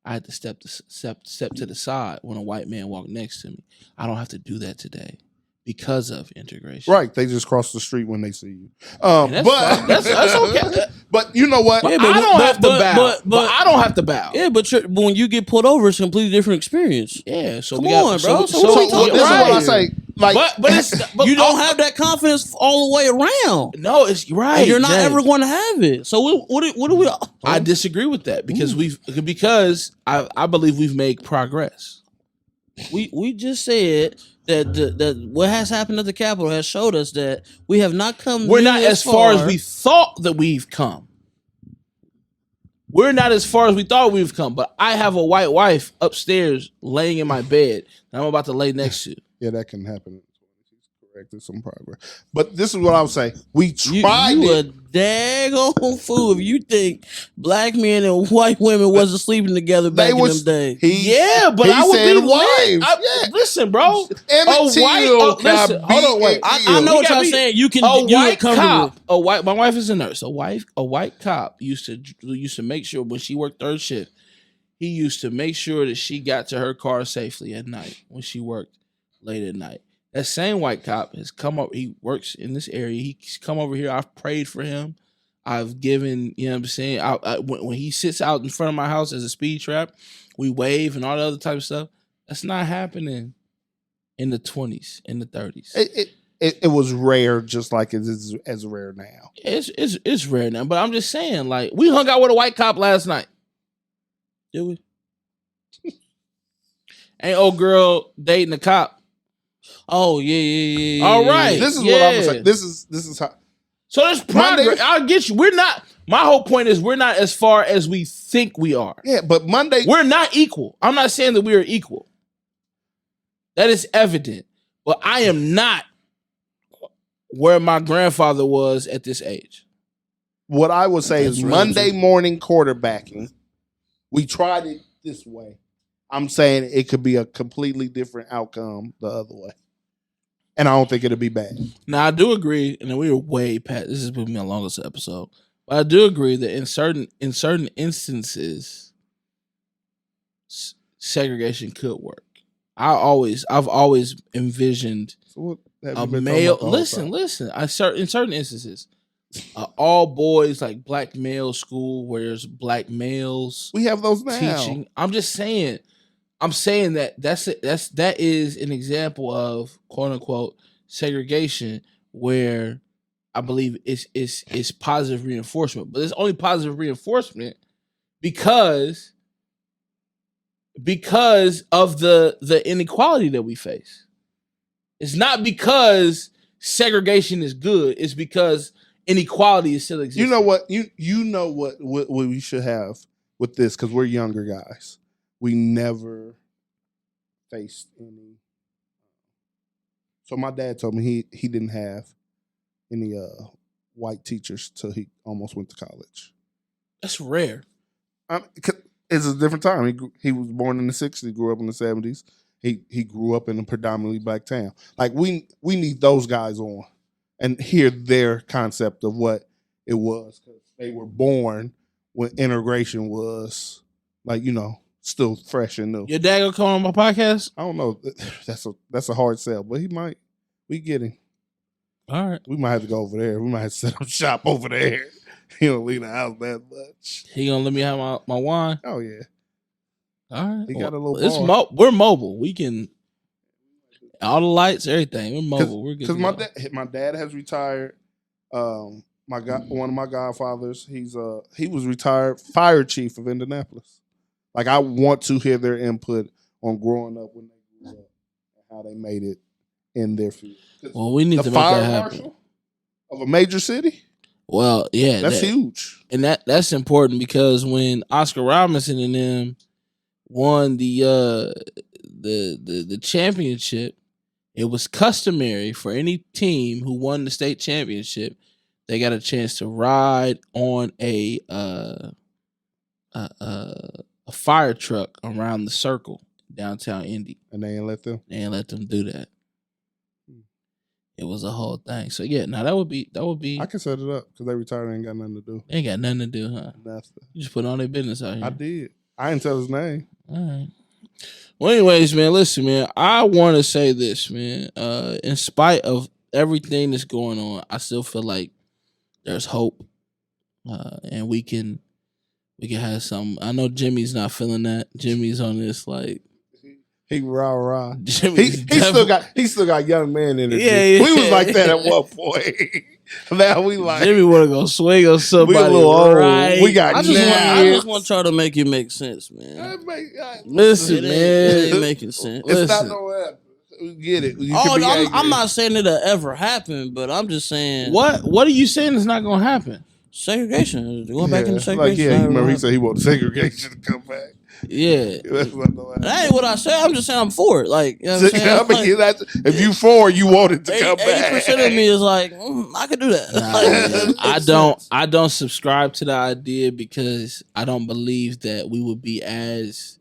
I had to step to the side when a white man walked next to me. I don't have to do that today because of integration. Right. They just cross the street when they see you. That's okay. But you know what? Yeah, I don't have to bow. But I don't have to bow. Yeah, but when you get pulled over, it's a completely different experience. Yeah. So come on, bro. So what is what I say. Like, but you don't have that confidence all the way around. No, it's right. And you're not ever going to have it. So what do we? I disagree with that because I believe we've made progress. We just said that what has happened at the Capitol has showed us that we have not come. We're not as far as we thought that we've come. We're not as far as we thought we've come. But I have a white wife upstairs laying in my bed that I'm about to lay next to. Yeah, that can happen. Corrected some progress. But this is what I would say. We tried you it. A daggone fool if you think black men and white women wasn't sleeping together back in them days. But I would be wives. Listen, bro. Listen, hold on, wait. I know what y'all saying. You can a white cop. My wife is a nurse. A white cop used to make sure when she worked third shift, he used to make sure that she got to her car safely at night when she worked late at night. That same white cop has come up. He works in this area. He's come over here. I've prayed for him. I've given, you know what I'm saying? When he sits out in front of my house as a speed trap, we wave and all the other type of stuff. That's not happening in the 20s, in the 30s. It was rare, just like it is as rare now. It's rare now. But I'm just saying, like, we hung out with a white cop last night. Did we? Ain't old girl dating a cop. Oh yeah. All right. This is what I'm saying. This is how. So there's progress. I'll get you. We're not. My whole point is we're not as far as we think we are. Yeah, but Monday we're not equal. I'm not saying that we are equal. That is evident. But I am not where my grandfather was at this age. What I would say is Monday morning quarterbacking. We tried it this way. I'm saying it could be a completely different outcome the other way. And I don't think it'll be bad. Now, I do agree, and we were way past, this has been my longest episode, but I do agree that in certain instances, segregation could work. I've always envisioned a male, listen, in certain instances, all boys, like black male school where there's black males. We have those now. Teaching. I'm just saying. I'm saying that is an example of quote unquote segregation where I believe it's positive reinforcement, but it's only positive reinforcement because because of the inequality that we face. It's not because segregation is good. It's because inequality is still existing. You know what? You know what we should have with this, because we're younger guys. We never faced any. So my dad told me he didn't have any white teachers till he almost went to college. That's rare. It's a different time. He was born in the 60s, grew up in the 70s. He grew up in a predominantly black town. Like we need those guys on and hear their concept of what it was, because they were born when integration was like, still fresh and new. Your dad gonna come on my podcast? I don't know. That's a hard sell, but he might. We get him. All right. We might have to go over there. We might have to set up shop over there. He don't leave the house that much. He gonna let me have my wine? Oh yeah. All right. He got a little bar. We're mobile. We can all the lights, everything. We're mobile. We're good. Because my dad has retired. One of my godfathers, he was retired fire chief of Indianapolis. Like, I want to hear their input on growing up when they grew up and how they made it in their field. Well, we need to make that happen. Marshal of a major city. Well, yeah, that's huge, and that's important, because when Oscar Robinson and them won the championship, it was customary for any team who won the state championship, they got a chance to ride on a fire truck around the circle downtown Indy, and they ain't let them. They ain't let them do that. It was a whole thing. So yeah, now that would be. I can set it up because they retired and ain't got nothing to do. They ain't got nothing to do, huh? Nothing. You just put all their business out here. I did. I didn't tell his name. All right. Well, anyways, man, listen, man. I want to say this, man. In spite of everything that's going on, I still feel like there's hope, and we can have some. I know Jimmy's not feeling that. Jimmy's on this like. He rah. He still got young man energy. Yeah. We was like that at one point. Now we like Jimmy want to go swing on somebody. We a little old. Right. We got. I just want to try to make it make sense, man. Listen, man, it ain't making sense. It's not no happen. We get it. I'm not saying it'll ever happen, but I'm just saying. What are you saying is not gonna happen? Segregation. Going back into segregation. Like, you remember he said he wanted segregation to come back. Yeah. That ain't what I said. I'm just saying I'm for it. Like, you know what I'm saying? If you for it, you want it to come back. 80% of me is like, I could do that. I don't subscribe to the idea, because I don't believe that we would be as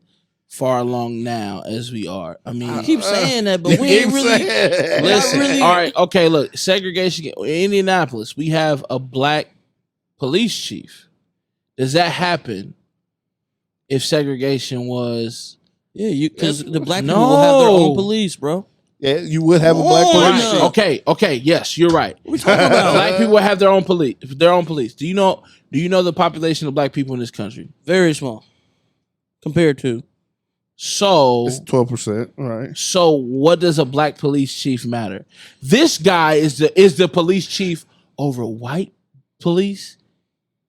far along now as we are. I mean, I keep saying that, but we ain't really. Listen, all right, okay, look, segregation in Indianapolis, we have a black police chief. Does that happen if segregation was? Yeah, because the black people will have their own police, bro. Yeah, you would have a black police chief. Okay, yes, you're right. What we talking about? Black people have their own police. Do you know the population of black people in this country? Very small compared to. So it's 12%, right? So what does a black police chief matter? This guy is the police chief over white police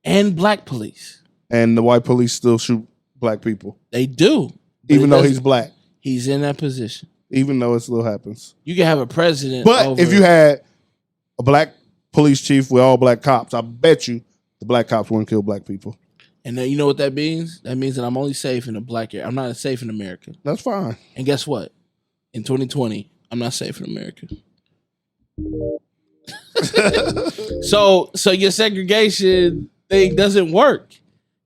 and black police. And the white police still shoot black people. They do. Even though he's black. He's in that position. Even though it still happens. You can have a president. But if you had a black police chief with all black cops, I bet you the black cops wouldn't kill black people. And then you know what that means? That means that I'm only safe in the black area. I'm not safe in America. That's fine. And guess what? In 2020, I'm not safe in America. So your segregation thing doesn't work,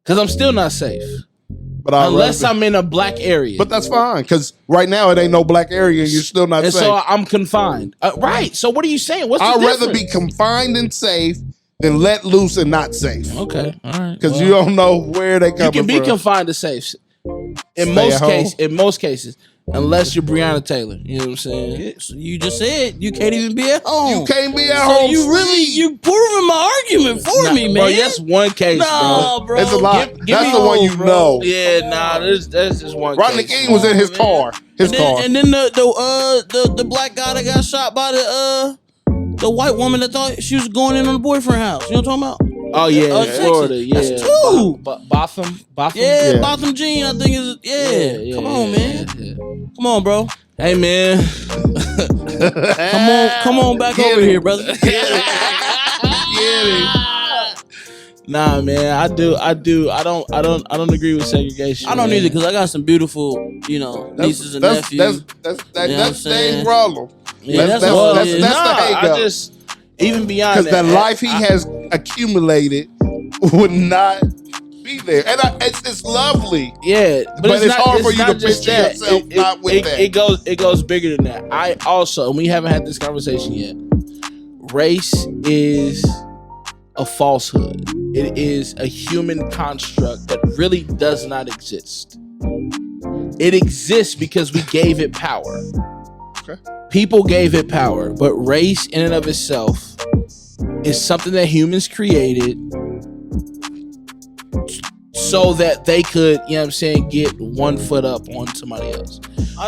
because I'm still not safe. But unless I'm in a black area. But that's fine, because right now it ain't no black area and you're still not safe. And so I'm confined. Right. So what are you saying? What's the difference? I'd rather be confined and safe than let loose and not safe. Okay. All right. Because you don't know where they coming from. You can be confined to safe. In most cases. Unless you're Breonna Taylor. You know what I'm saying? Yeah, so you just said you can't even be at home. You can't be at home. You proving my argument for me, man. Bro, that's one case, bro. It's a lot. That's the one you know. Yeah, that's just one Rodney case. King was in his car. And then the black guy that got shot by the white woman that thought she was going in on the boyfriend house. You know what I'm talking about? Oh yeah, Texas. Florida. Yeah, That's two. Botham. Yeah, Botham Jean, I think is. Yeah. Come on, man. Yeah. Come on, bro. Hey, man. Come on back over here, brother. Nah, man. I do. I don't agree with segregation. I don't either, because I got some beautiful, nieces and nephews. That's the main problem. Yeah, that's the hang up. Even beyond because the life he has accumulated would not be there, and it's lovely. Yeah, but it's hard for you to picture yourself not with that. It goes bigger than that. I also, and we haven't had this conversation yet. Race is a falsehood. It is a human construct that really does not exist. It exists because we gave it power. Okay. People gave it power, but race in and of itself is something that humans created so that they could, get one foot up on somebody else.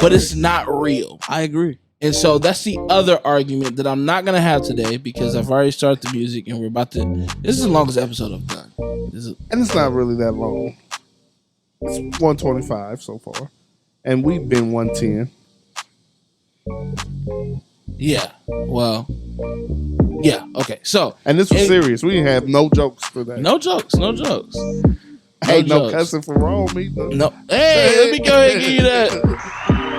But it's not real. I agree. And so that's the other argument that I'm not going to have today, because I've already started the music and we're about to... This is the longest episode I've done. And it's not really that long. It's 125 so far. And we've been 110. Yeah. Well... Yeah, okay. So... And this was serious. We didn't have no jokes today. No jokes. Hey, no cussing for Rome either. No. Hey, let me go ahead and give you that.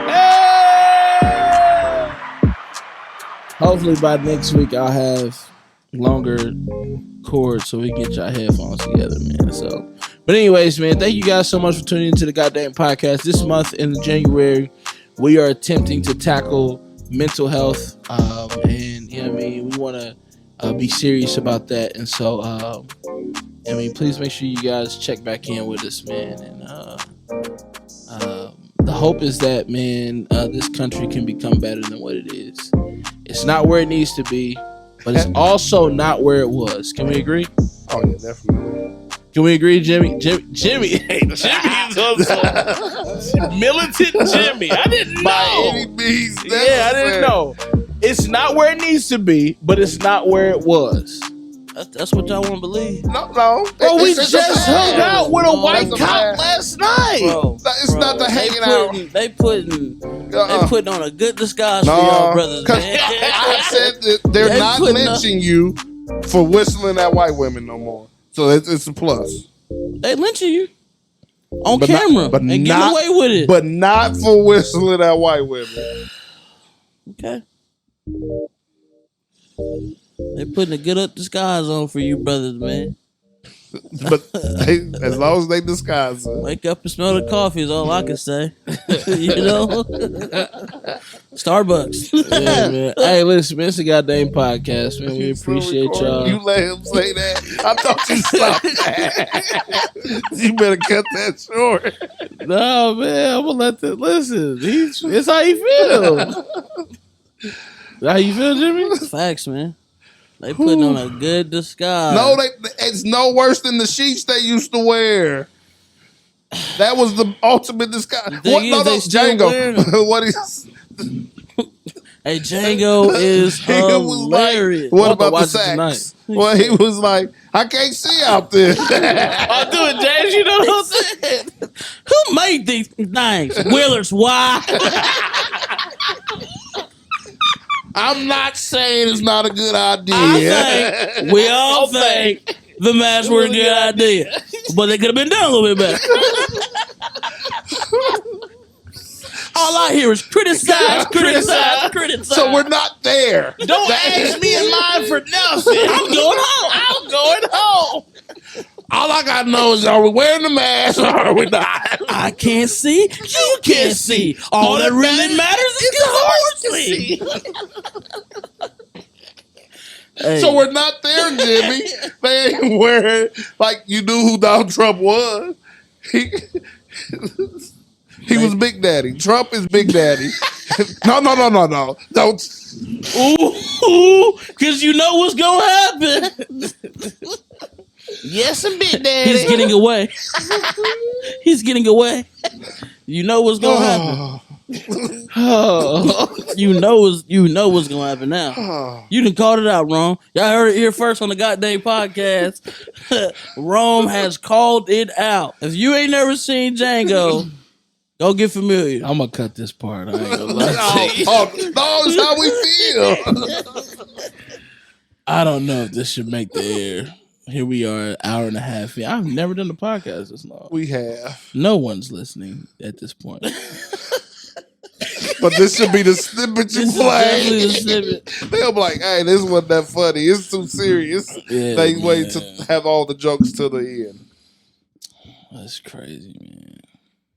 Hey! Hopefully by next week I'll have longer cords so we can get y'all headphones together, man. So, but anyways, man, thank you guys so much for tuning into the goddamn podcast. This month in January, we are attempting to tackle mental health, and we want to be serious about that. And so, please make sure you guys check back in with us, man. And the hope is that, man, this country can become better than what it is. It's not where it needs to be, but it's also not where it was. Can we agree? Oh yeah, definitely. Can we agree, Jimmy? Jimmy. Hey, Jimmy's also militant Jimmy. I didn't know. By any means necessary. Yeah, I didn't know. It's not where it needs to be, but it's not where it was. That's what y'all want to believe. No. Bro, we just hung out with a white cop last night. Bro, it's not the hanging out. They putting on a good disguise for y'all brothers, man. I said that they're not lynching you for whistling at white women no more. So it's a plus. They lynching you on camera and getting away with it. But not for whistling at white women. Okay. They putting a good up disguise on for you brothers, man. But as long as they disguise it. Wake up and smell the coffee is all I can say. Starbucks. Yeah, man. Hey, listen, man, it's a goddamn podcast, man. We appreciate y'all. You let him say that. I thought you stopped that. You better cut that short. No, man, I'm gonna let that listen. It's how you feel. How you feel, Jimmy? Facts, man. They putting on a good disguise. No, it's no worse than the sheets they used to wear. That was the ultimate disguise. What? No, Django. What is? Hey, Django is hilarious. What about the sax? Well, he was like, I can't see out there. I'll do it, James. You know what I'm saying? Who made these things? Willard's why? I'm not saying it's not a good idea. We all think the masks were a good idea, but they could have been done a little bit better. All I hear is criticize. So we're not there. Don't ask me in line for nothing. I'm going home. All I gotta know is, are we wearing the mask or are we not? I can't see. You can't see. All that really matters is the horse see. Hey. So we're not there, Jimmy. They ain't wearing, like, you knew who Donald Trump was. He was Big Daddy. Trump is Big Daddy. No. Don't. Ooh, because you know what's going to happen. Yes, and Big Daddy. He's getting away. You know what's going to happen. You know what's gonna happen now. You done called it out, Rome. Y'all heard it here first on the goddamn podcast. Rome has called it out. If you ain't never seen Django, go get familiar. I'm gonna cut this part. I ain't gonna lie to you. No, it's how we feel. I don't know if this should make the air. Here we are, an hour and a half in. I've never done a podcast this long. We have. No one's listening at this point. But this should be the snippet you play. The snippet. They'll be like, hey, this wasn't that funny. It's too serious. Yeah, they wait to have all the jokes till the end. That's crazy, man.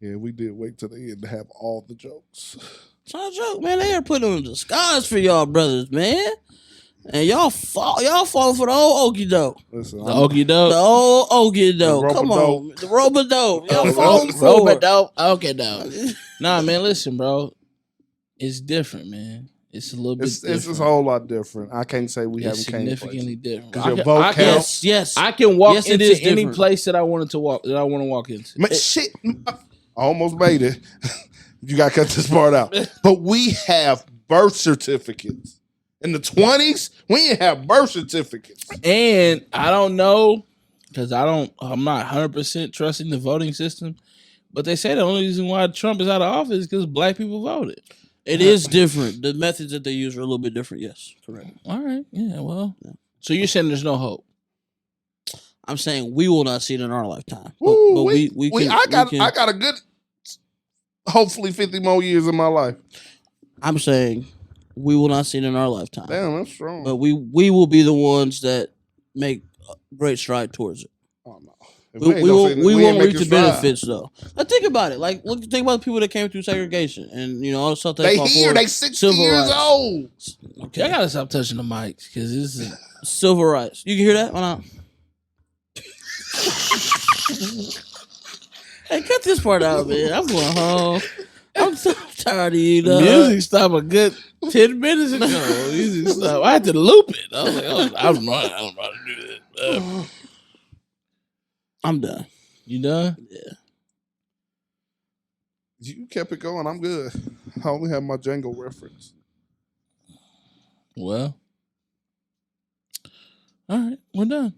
Yeah, we did wait till the end to have all the jokes. It's not a joke, man. They are putting on a disguise for y'all brothers, man. And y'all falling for the old okie doke. Listen, the okie doke. The old okie doke. Come on. The rope-a-dope. Y'all falling for it. Okay, dope. Nah, man, listen, bro. It's different, man. It's a little bit different. It's a whole lot different. I can't say we it's haven't came significantly different. Because your vote counts. Yes. I can walk into any different. place that I want to walk into. Man, shit. I almost made it. You got to cut this part out. But we have birth certificates. In the 20s, we didn't have birth certificates. And I don't know, because I'm not 100% trusting the voting system, but they say the only reason why Trump is out of office is because black people voted. It is different. The methods that they use are a little bit different. Yes, correct. All right. Yeah, well. Yeah. So you're saying there's no hope? I'm saying we will not see it in our lifetime. Ooh, but we can, I got a good, hopefully 50 more years in my life. I'm saying we will not see it in our lifetime. Damn, that's strong. But we will be the ones that make a great stride towards it. Oh, no. We won't reap the benefits though. Now think about it. Like, think about the people that came through segregation and all the stuff they here. They 60 years old. Okay, I gotta stop touching the mics because this is civil rights. You can hear that? Why not? Hey, cut this part out, man. I'm going home. I'm so tired of you. Music stopped a good 10 minutes ago. Music stopped. I had to loop it. I was like, I don't know how to do that. I'm done. You done? Yeah. You kept it going. I'm good. I only have my Django reference. Well, all right, we're done.